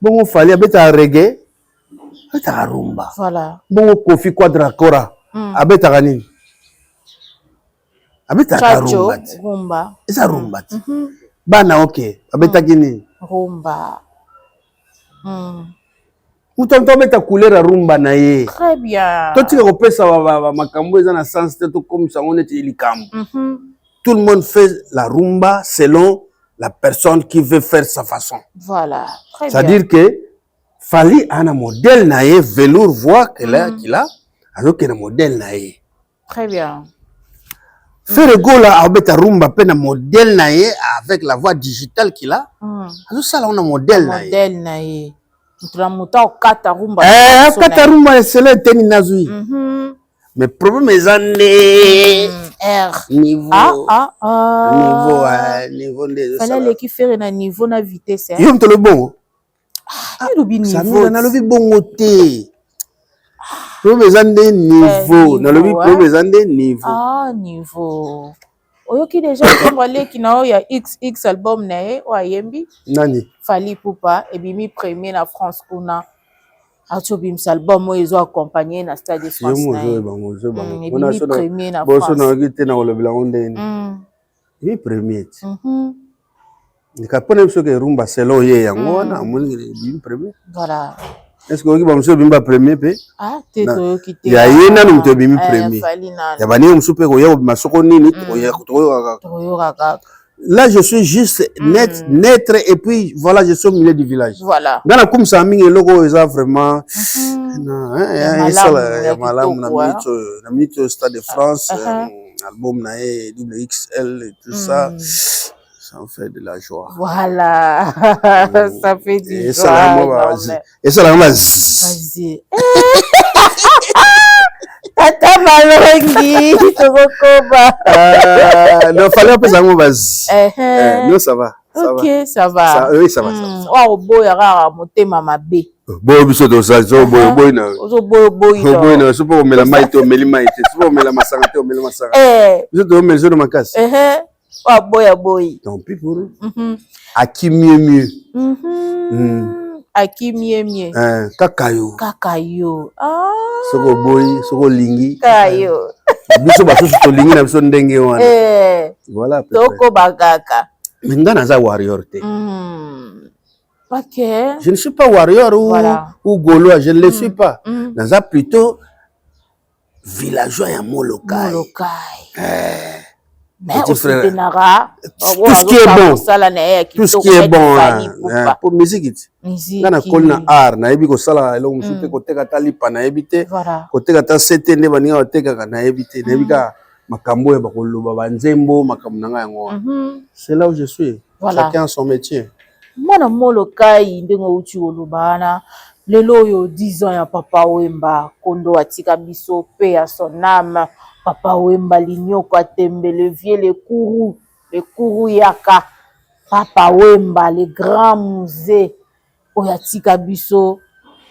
Bon, fallait abeta reggae. Abeta rumba. Voilà. Bon, Kofi Quadracora. Abeta nini. abetaka rumba eza rumba te bana ok abetaki nini rumba mutu abeta couleur ya rumba na ye très bien totika kopesa makambo eza na sens te tokomisa yango neti likambo tout le monde fait la rumba selon la personne qui veut faire sa façon voilà très bien c'est-à-dire que Fally a un modèle na ye velours voix qu'il a alors na modèle na ye très bien Ferregola abeta rumba pe na modèle na ye avec la voix digitale qu'il a alors ça là on a modèle na ye muta okata rumba kata rumba c'est le teni nazui mais problème ezande niveau niveau de fallait qui faire na niveau na vitesse yo mtolo bongo niveau na lobi bongo te problème ezande niveau na lobi problème ezande niveau niveau oyoki déjà ntongo aleki na oyo ya xx album na ye oyo ayembi nani Fally Ipupa ebimi premier na France kuna ati obimisa album oyo ezo accompagné na Stade de France na ye ebimi premier na France nayoki te na kolobela ngo ndeni ebimi premier ti nikapona biso ke rumba selo ye yango wana amoni ebimi premier voilà est-ce que oyoki bamosusu ebimi premier mpe te toyoki te ya ye nanu moto ebimi premier ya baninga mosusu mpe koya kobima soko nini tokoyokaka. Là, je suis juste naître et puis voilà, je suis au milieu du village. Voilà. Dans la comme ça, mingi logo est vraiment. La minute au Stade de France, album nae XXL et tout ça, ça en fait de la joie. Voilà, ça fait du joie. Et ça là, vas-y. Tata Malongi, Tokoba. Non, fallait pas ça, non, ça va. Ok, ça va. Oui, ça va. Oh, boy, rara, moté mama B. Boy, biso do ça, boy na. Boy na. Boy na, supo mela maito, meli maite, supo mela masangate, mela masanga. Biso do mela zo de makasi. Oh, boy. Tant pis pour eux. À qui mieux. À qui mieux. Kakayo. Ah. Soko boy, soko lingi. Kayo. Biso baso to lingi na biso ndenge wana. Voilà. Toko bagaka. Mais nga naza warrior te. Ok. Je ne suis pas warrior ou gaulois, je ne le suis pas. Naza plutôt villageois ya Molokai. Mais aussi Benara, tout ce qui est bon, tout ce qui est bon pour musique. Nga na kol na art na yebi ko sala elo musute ko teka talipa na yebite ko teka ta setende baninga ko teka na yebite na yebika makambo ya bakoloba banzembo makambo nanga yango. C'est là où je suis. Chacun son métier. Mwana Molokai ndengo uchi olubana lelo yo 10 ans ya Papa Wemba kondo atika biso pe ya son âme. Papa Wemba linyoko atembe le vieux le kourou yaka Papa Wemba le grand musée oyatika biso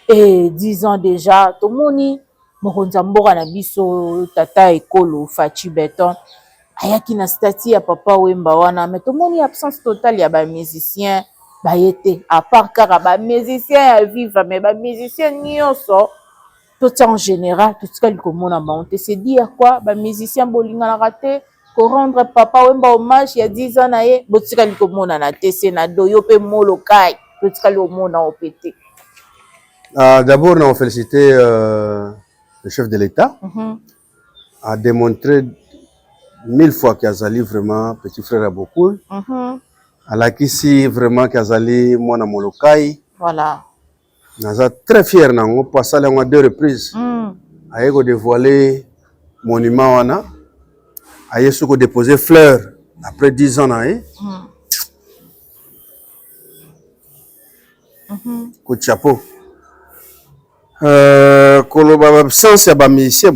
et 10 ans déjà tomoni mokonza mboka na biso tata ekolo Fachi Beton ayaki na statut ya Papa Wemba wana mais tomoni absence totale ya ba musicien bayete à part kaka ba musicien ya vivre mais ba musicien nyonso tout en général, tout ce qu'il commande en monte, c'est dire quoi? Bah, musicien bolinga na raté, pour rendre Papa Wemba hommage, il y a 10 ans, nae, tout ce qu'il commande en ATC, na doyo pe Molokai, tout ce qu'il commande en OPT. D'abord, on a félicité le chef de l'État, a démontré 1000 fois qu'Azali vraiment petit frère à beaucoup. Alakisi vraiment qu'Azali moi na Molokai. Voilà. Naza très fier nango parce que à 2 reprises aye ko dévoiler monument wana aye soko déposer fleur après 10 ans nae ko chapeau koloba absence ya ba musicien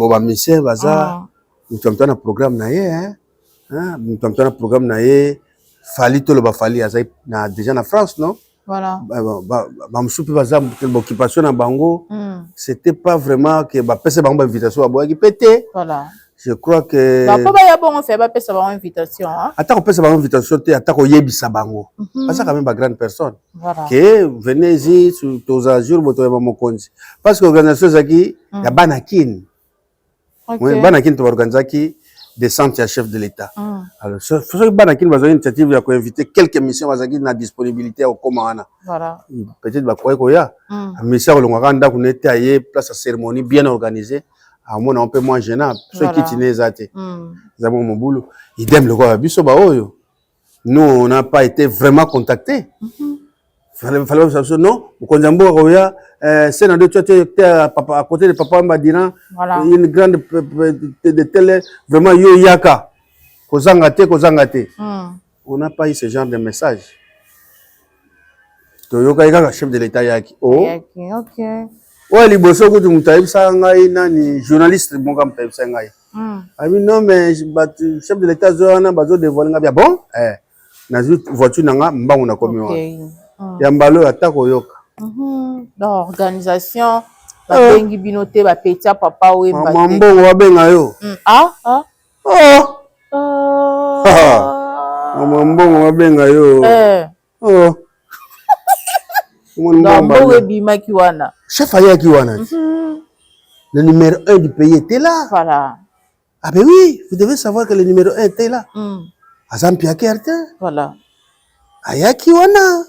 baza mutamta na programme nae mutamta na programme nae Fally to le ba Fally aza na déjà na France non. Voilà. L'occupation à Bango, c'était pas vraiment que pèse bango invitation à boire qui pétait. Voilà. Je crois que. Bah pas ya bon faire pèse bango invitation hein. Attends, on pèse bango invitation te attends yebisa bango. Parce que quand même pas grande personne. Voilà. Que venez ici sur tous jours boto ya mokonzi. Parce que organisation zaki ya banakin. Oui, banakin to organiser qui descente à chef de l'État. Alors, ce qui va initiative de inviter quelques missions qui na disponibilité au Comana. Voilà. Peut-être va quoi ya. Mission le Rwanda qu'on était ailleurs place à cérémonie bien organisée. À mon un peu moins gênant. Ceux qui tenaient zaté. Nous avons mon boulot. Idem le quoi biso ba oyo. Nous on n'a pas été vraiment contactés. Fallait non. Au Konzambo Roya, c'est dans deux tu à côté de papa Mbadina. Une grande de télé vraiment yo yaka. Kozangate. On n'a pas eu ce genre de message. Toyoka yaka chef de l'État yaki. Oh. OK. Ouais, liboso ko tumutaib sangai nani journaliste mon kam taib sangai. Ami non mais chef de l'État zona bazo dévoiler nga bien bon. Nazu voiture nanga mbangu na komi wa. Yambalo atako yoka. L'organisation babengi binote ba petia papa Wemba. Mbongo wabenga yo. Mbongo wabenga yo. Mbongo bimaki wana. Chef ayaki wana. Le numéro 1 du pays était là. Voilà. Ah ben oui, vous devez savoir que le numéro 1 était là. Azampi Akerte. Voilà. Ayaki wana.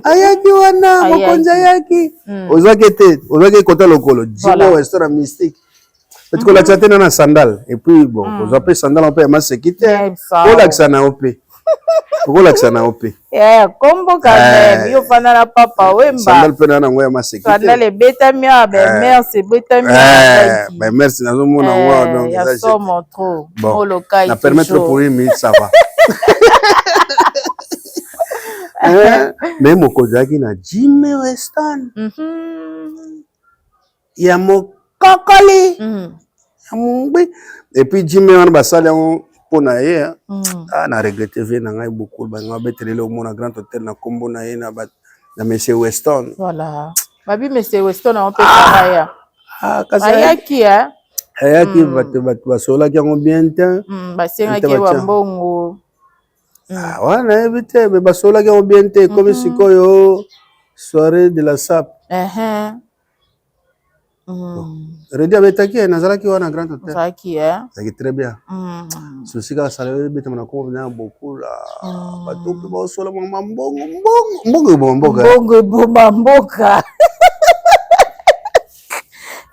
Ayaki wana, mokonza yaki. Ozaki kota lokolo. Jimo restaurant mystique. Parce que la tchatée na sandal. Et puis bon, vous appelez sandal on peut ma sécurité. Pour l'accana op. Pour l'accana op. Kombo quand même, yo fana na papa Wemba. Sandal pe na ngoya ma sécurité. Sandal beta mia ben merci beta mia. Ben merci na zo mona ngwa donc ça. Ya somo trop. Bon, local. Na permettre pour une minute ça va. Mais mon kozaki na Jimmy Weston. Ya mo kokoli. Et puis Jimmy on basali on pona ye. Na regretter vie na ngai beaucoup ba nga betelele au mon grand hôtel na kombo na ye na monsieur Weston. Voilà. Babi monsieur Weston on peut travailler. Ayaki Ayaki basola ki on bien temps. Basenga ki wa mbongo. Wana éviter mais basola ki on bien temps comme sikoyo soirée de la SAP. Redi abetaki nazalaki wana grand hôtel. C'est très bien. Ceci ka salé beta na ko na beaucoup là. Bato pe basola mbongo.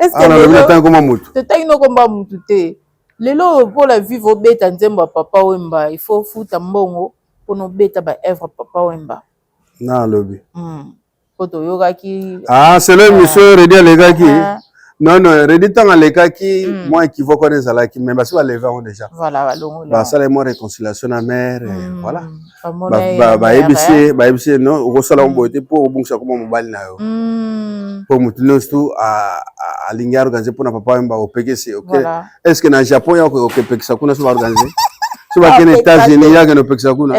Est-ce que le temps comment mutu? C'est un combat mutu. Lelo pour la vivre beta nzemba papa Wemba, il faut foutre mbongo pour no beta ba œuvre papa Wemba. Na lobby. Poto yoga ki. C'est le monsieur Redi Alegaki. Non, Redi Tang Alegaki, moi qui faut connaître ça là, mais parce que va lever déjà. Voilà, bah ça les mots réconciliation à mère, voilà. Bah ABC, non, au ressort on boite pour au bon ça comme mobile na yo. Pour mutuno tout à ligne organiser pour na papa Wemba au PGC, OK. Est-ce que na Japon ya au PGC ça kuna va organiser? Si va aux États-Unis ya no PGC kuna.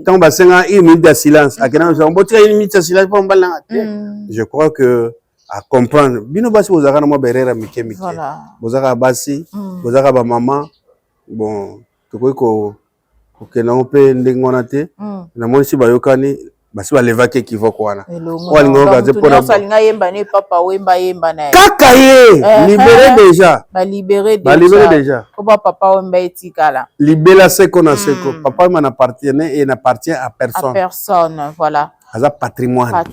Tant ba senga une minute de silence, à kana on bote une minute de silence pour mbala. Je crois que à comprendre bino basi bozaka na mo berera mike bozaka basi bozaka ba maman bon tokoki ko kena mpe ndenge wana te na moni si bayokani basi balevaki ekivoko wana olingo gaze pona salinga yemba ne papa Wemba yemba na kaka ye libéré déjà libéré déjà ko papa Wemba etikala libéla seko na seko papa Wemba n'appartenait et n'appartient à personne voilà aza patrimoine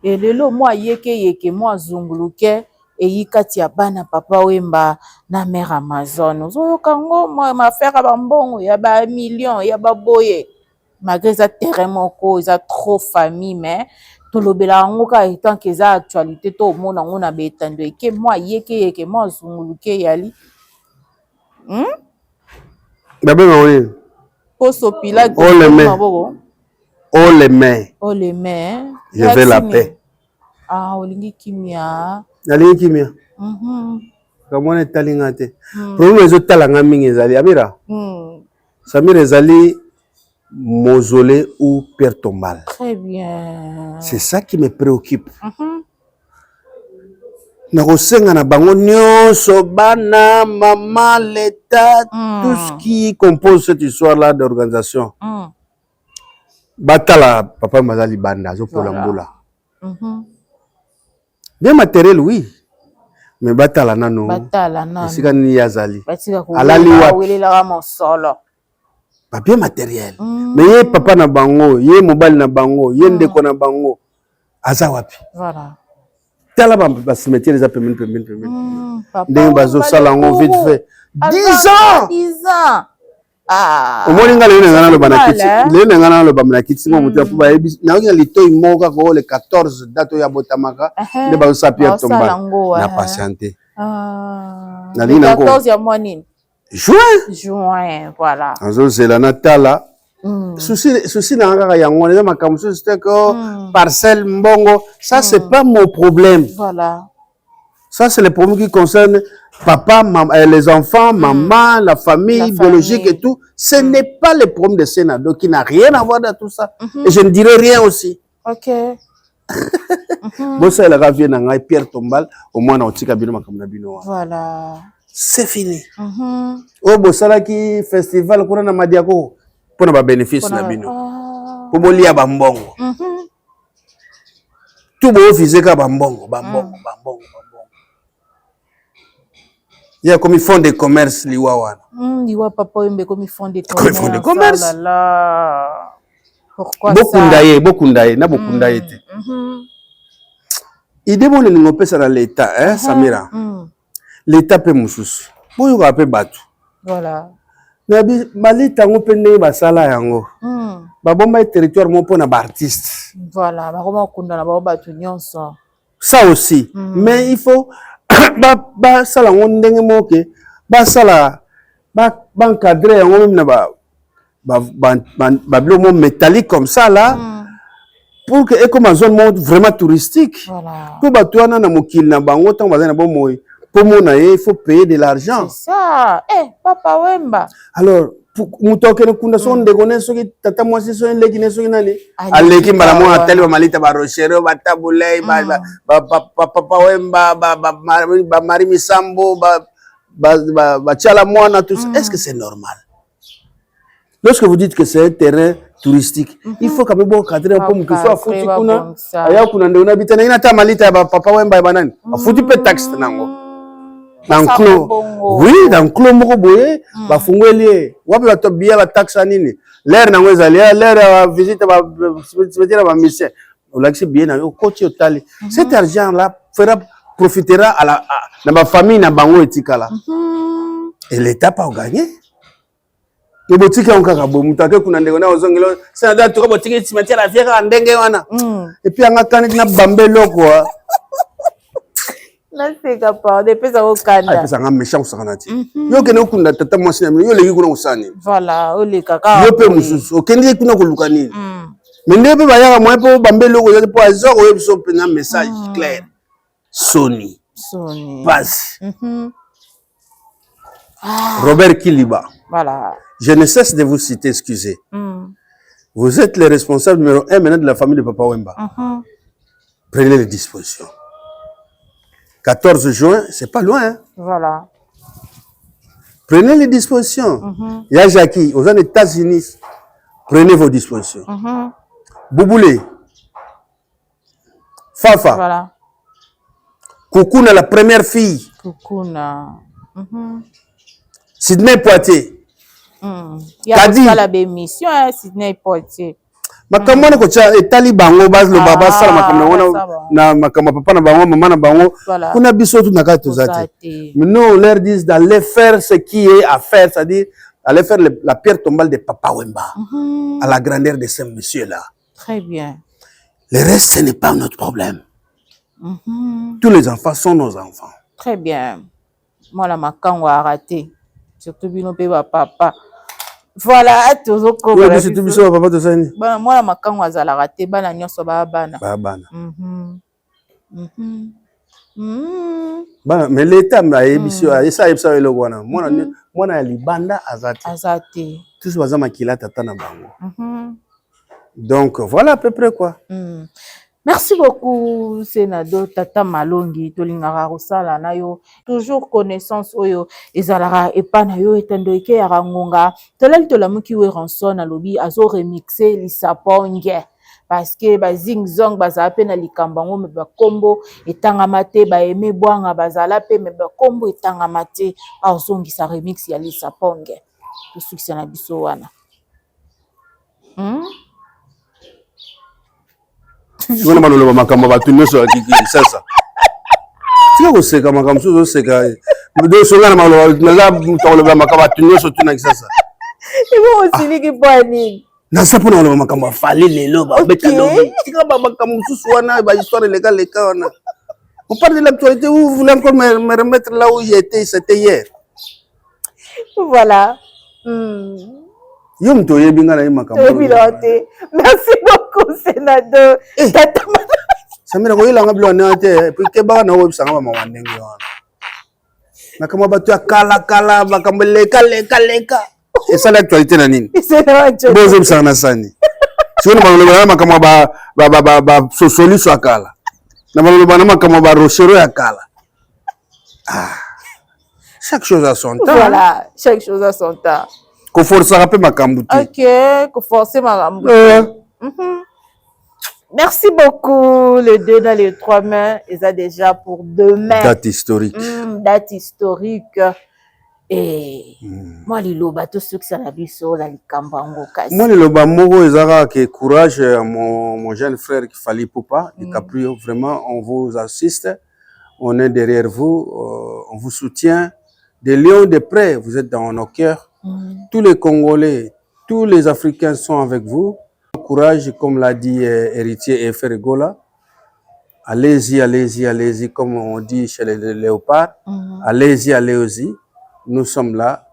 et lelo moi yeke moi zunguluke et yikati ya bana papa Wemba na mère Amazon ozoyoka ngo ma faire ba mbongo ya ba millions ya ba boye malgré ça terrain moko ça trop famille mais tolobela ngo ka étant que ça actualité to mona ngo na betando eke moi yeke moi zunguluke yali babe ngoni poso pila maboko Oh les mains. Je veux la paix. Olingi kimia. Olingi kimia. Comment est talingate? Problème les autres talanga mingi ezali amira. Samir ezali mausolée ou pierre tombale. Très bien. C'est ça qui me préoccupe. Nakosenga na bango nyonso bana maman l'état tout ce qui compose cette histoire là d'organisation. Batala papa mazali banda zo pour l'ambola. Bien matériel oui, Mais batala nano. Batala nano. Esika ni yazali. Batika ko. Alali wapi? Welela ka mosolo. Papier matériel. Mais ye papa na bango, ye mobile na bango, ye ndeko na bango. Aza wapi? Voilà. Tala ba cimetière za pemene. Papa. Ndenge bazo sala ngo vite fait. 10 ans. 10 ans. Ah. Omoninga le ngana lo banakiti. Le ngana lo banakiti mo mutu apuba yebi. Na ngi lito imoka ko le 14 date ya botamaka. Ne bazo sapia tomba. Na patienter. Ah. Na Le 14 ya mois nini? Juin, voilà. Azo zela na tala. Souci na ngaka yango na makambo c'était que parcelle mbongo, ça c'est pas mon problème. Voilà. Ça c'est le problème qui concerne papa, maman, les enfants, maman, la famille biologique et tout. Ce n'est pas le problème de Sénado qui n'a rien à voir dans tout ça. Et je ne dirai rien aussi. OK. Bon ça la vient na Pierre Tombal au moins na otika bino makambo na bino. Voilà. C'est fini. Oh bosala ki festival kuna na Madiako pour na bénéfice na bino. Pour bolia ba mbongo. Tout bo officer ka ba mbongo. Il y a comme fonds de commerce liwa wana. Liwa papa Wemba comme fonds de commerce. Fonds de commerce. Oh là là. Pourquoi beaucoup ndaye na beaucoup ndaye te. Idée mon ningo pesa na l'état hein Samira. L'état pe mususu. Boyo ka pe batu. Voilà. Na bi malita ngo pe ndenge basala yango. Ba bomba territoire mo pona ba artiste. Voilà, ba koma kunda na ba batu nyonso. Ça aussi. Mais il faut ba sala ngo ndenge mo ke ba sala ba encadrer yango même na ba bloc métallique comme ça là. Pour que comme une zone vraiment touristique. Voilà. Pour batuana na mokili na bango tant bazana bon moy. Pour mon il faut payer de l'argent. C'est ça. Eh, papa Wemba. Alors, pour mutoke ne kunda son de connaître ce qui tata moi c'est son leki ne son nani. Aleki mbala mo ateli ba malita ba rochero ba tabulei ba papa Wemba ba mari misambo ba chala mwana tout ça. Est-ce que c'est normal? Lorsque vous dites que c'est un terrain touristique, il faut quand même bon cadrer un peu mu kiso afuti kuna. Aya kuna ndio unabita na ina ta malita ba papa Wemba ba nani. Afuti pe taxe nango. Dans clos. Oui, dans clos moko boye ba fungweli wapi ba tobia ba taxe nini. L'air nango ezalia, l'air visite ba ba mission. On l'a bien na coach otali. Cet argent là profitera à la ma famille na bango etikala. Et l'État pas gagné. Et botika onkaka bo mutake kuna ndeko na ozongelo ça da to ko botika cimetière la fiera ndenge wana. Et puis anga kanik na bambelo quoi. Là c'est capable depuis ça au Canada. Ah, ça nga méchant sakanati. Yo kene okunda tata mwasi na yo leki kuna usani. Voilà, ole kaka. Yo pe mususu, okende kuna koluka nini. Mais ndebe ba yaka mwa pe bambelo ko yo po azoko yo biso pe na message clair. Sony. Passe. Robert Kiliba. Voilà. Je ne cesse de vous citer, excusez. Vous êtes le responsable numéro 1 maintenant de la famille de Papa Wemba. Prenez les dispositions. 14 juin, c'est pas loin. Hein? Voilà. Prenez les dispositions. Il y a Jackie, aux États-Unis. Prenez vos dispositions. Bouboulé. Fafa. Voilà. Koukouna, la première fille. Koukouna. Sydney Poitier. Il y a la bémission, Sydney Poitier. Makambo na kocha etali bango base lo baba sala makambo na makambo papa na bango maman na bango kuna biso tout na kati tozati mais non leur disent d'aller faire ce qui est à faire, c'est-à-dire aller faire la pierre tombale de Papa Wemba à la grandeur de ce monsieur là. Très bien. Le reste ce n'est pas notre problème. Tous les enfants sont nos enfants. Très bien. Moi la makambo a raté surtout bino pe papa. Voilà, toujours comme oui, c'est tout biso papa de ça ni. Bana moi la makango azala raté bana nyonso ba bana. Ba bana. Bana mais l'état na ebiso esa epsa eloko wana. Mwana ya libanda azati. Tous baza makila tata na bango. Donc voilà à peu près quoi. Merci beaucoup Senado Tata Malongi tolingaka kosala na yo toujours connaissance oyo ezalaka epana yo etandoike ya rangonga tolali tolamuki we ranson alobi azo remixer lisaponge parce que bazing zong bazala pe na likambo ngo me bakombo etangama te baeme bwanga bazala pe me bakombo etangama te azongisa remix ya Lisa Ponge tosukisa na biso wana Sikona malolo makambo batu nyonso ya kiki sasa tika koseka makambo so oseka do songana malolo naza mutoloba makambo batu nyonso tuna kisasa ibo osiliki po nini nasa mpona koloba makambo afali lelo babeta lobi tika bamakambo mosusu wana bahistoire leka wana on parle de l'actualité où vous voulez encore me remettre là où j'étais c'était hier voilà yo muto oyebi nga na ye makambo merci beaucoup sénateur samira koyelanga bilo wana te puis kebaka na oyebisanga bamawa ndenge wana makambo bato ya kala makambo leka esala actualité na nini bozebisanga na sani sikona baloba na makambo basosoliso ya kala na baloba na makambo barochero ya kala chaque chose à son temps voilà chaque chose à son temps koforçaka mpe makambo te ok koforce makambo merci beaucoup le 2 dans les 3 mains et ça déjà pour demain date historique date historique et moi liloba to sukisa na biso la likambo yango kasi moi liloba moko ezaka que courage mon jeune frère qui Fally Ipupa DiCaprio vraiment on vous assiste on est derrière vous on vous soutient de lion de près vous êtes dans nos cœurs tous les Congolais tous les Africains sont avec vous courage comme l'a dit héritier Ferregola allez-y comme on dit chez les léopards allez-y nous sommes là,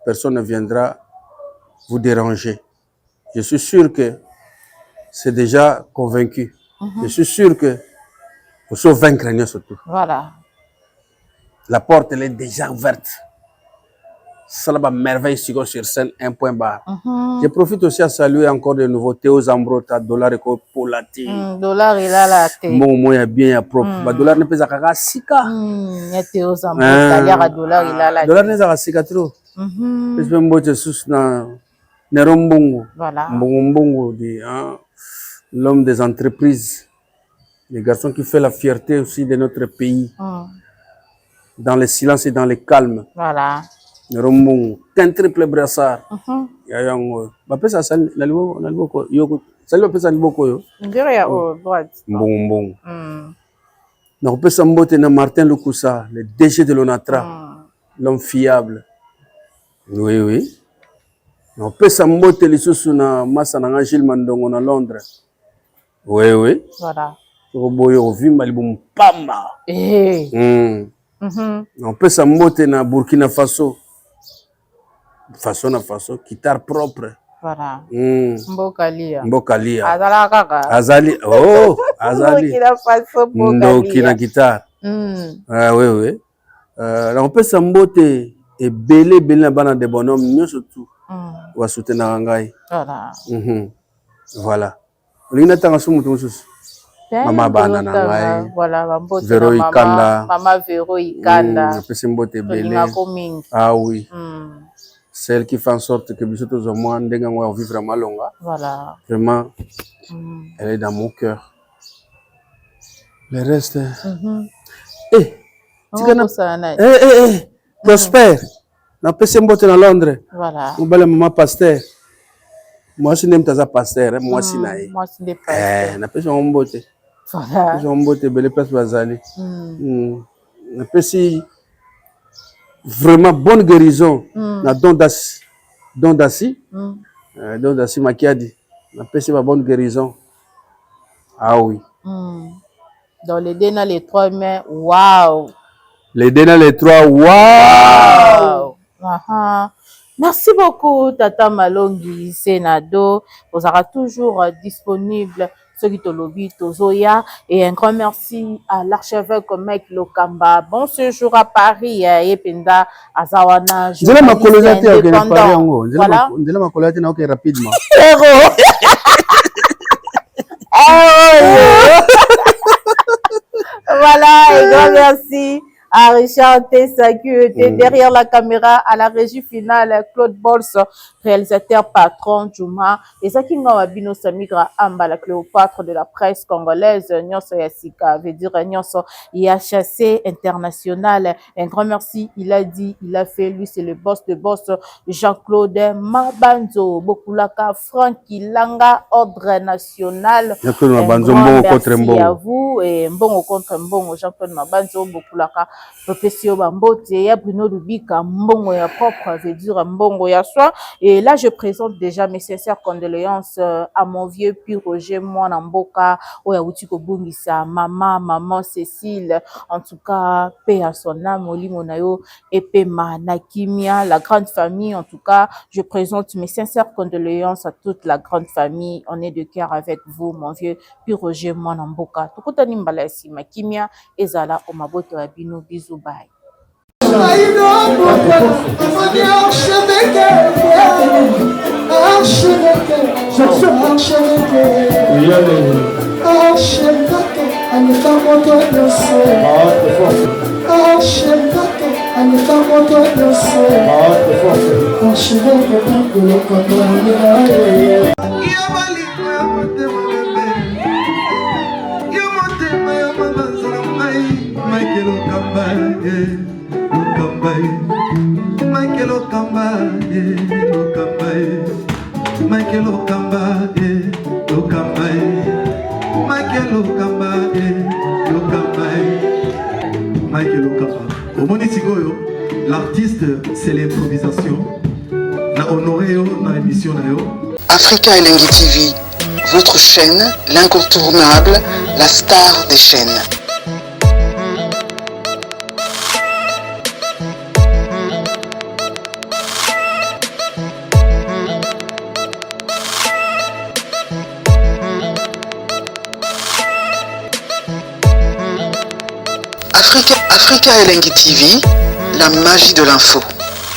personne ne viendra vous déranger. Je suis sûr que c'est déjà convaincu. Je suis sûr que vous serez vaincre surtout. Voilà. La porte elle est déjà ouverte. C'est la merveille sur scène, un point barre. Je profite aussi à saluer encore de nouveau Théo Zambrota, Dollar et Polati. Dollar il a la tête. Bon, moi, il y a bien, il y a propre. Dollar ne peut pas sika. Il y a Théo Zambrota, il y a Dollar il a la tête. Dollar ne peut pas sika trop. Je peux me dire sous na Nerombongo. Voilà. Mbongo, l'homme des entreprises. Le garçon qui fait la fierté aussi de notre pays. Dans le silence et dans le calme. Voilà. Nerombongo, un triple brassard. Yayango. Bapé ça sali la libo yoko. Sali bapé ça libo yo. Ndire au droite. Mbongo. Na bapé ça mbote na Martin Lukusa, le DG de l'Onatra. L'homme fiable. Oui. Na bapé ça mbote lisusu na masa na Gilles Mandongo na Londres. Oui. Voilà. Roboyo vimba libo pamba. Na bapé ça mbote na Burkina Faso. Façon, guitare propre. Voilà. Mbokalia. Azala kaka. Azali. Ndokina guitare. Oui. On peut s'emboter et belé na bana de bonhomme, mieux surtout. On va soutenir Rangai. Voilà. Voilà. Mama bana nangai. Voilà, Vero Ikanda. Mama Vero Ikanda. On peut s'emboter belé. Ah oui. Celle qui fait en sorte que Bissoto Zomwa Ndenga on vit vraiment longa. Voilà. Vraiment, elle est dans mon cœur. Le reste. Prosper. Na pese mbote na Londres. Voilà. Mbele maman pasteur. Moi je n'aime pas pasteur, moi si nae. Moi si n'aime pas. Na pese mbote. Voilà. Pese mbote belle place bazali. Na pese vraiment bonne guérison na don d'assi Makiadi na pesi ma bonne guérison. Ah oui. Dans les deux dans les 3 mains, waouh. Les deux dans les 3, waouh. Merci beaucoup Tata Malongi Senado, vous serez toujours disponible ceux qui te lobby Tozoya et un grand merci à l'archevêque Mike Lokamba. Bon séjour à Paris et Penda Azawana. Voilà. Rapidement. Voilà, et grand merci à Richard Tessagu était derrière la caméra, à la régie finale, Claude Bols, réalisateur patron, Juma, et Zakinga Wabino Samigra Amba, la Cléopâtre de la presse congolaise, Nyonso Yassika, veut dire Nyonso Yachassé international. Un grand merci, il a dit, il a fait, lui c'est le boss de boss, Jean-Claude Mabanzo, Bokulaka, Francky Langa, ordre national. Un grand merci à vous, et Mbongo contre Mbongo, Jean-Claude Mabanzo, Bokulaka, Professeur Bambote, ya Bruno Lubika, Mbongo ya propre, veut dire Mbongo ya soi. Et là, je présente déjà mes sincères condoléances à mon vieux puis Roger Mwanamboka, Oya Utiko Bungisa, maman Cécile, en tout cas, paix à son âme, Oli Monayo, et Pema Nakimia, la grande famille, en tout cas, je présente mes sincères condoléances à toute la grande famille. On est de cœur avec vous, mon vieux puis Roger Mwanamboka. Tukutani Mbalasi Makimia, Ezala Omaboto Abino, bisous, bye. Michael Okamba, Michael Okamba, Michael Okamba, Michael Okamba. Au Monitigoyo, l'artiste c'est l'improvisation. Na honoré dans l'émission Africa Elengi TV, votre chaîne, l'incontournable, la star des chaînes. Africa Elengi TV, la magie de l'info.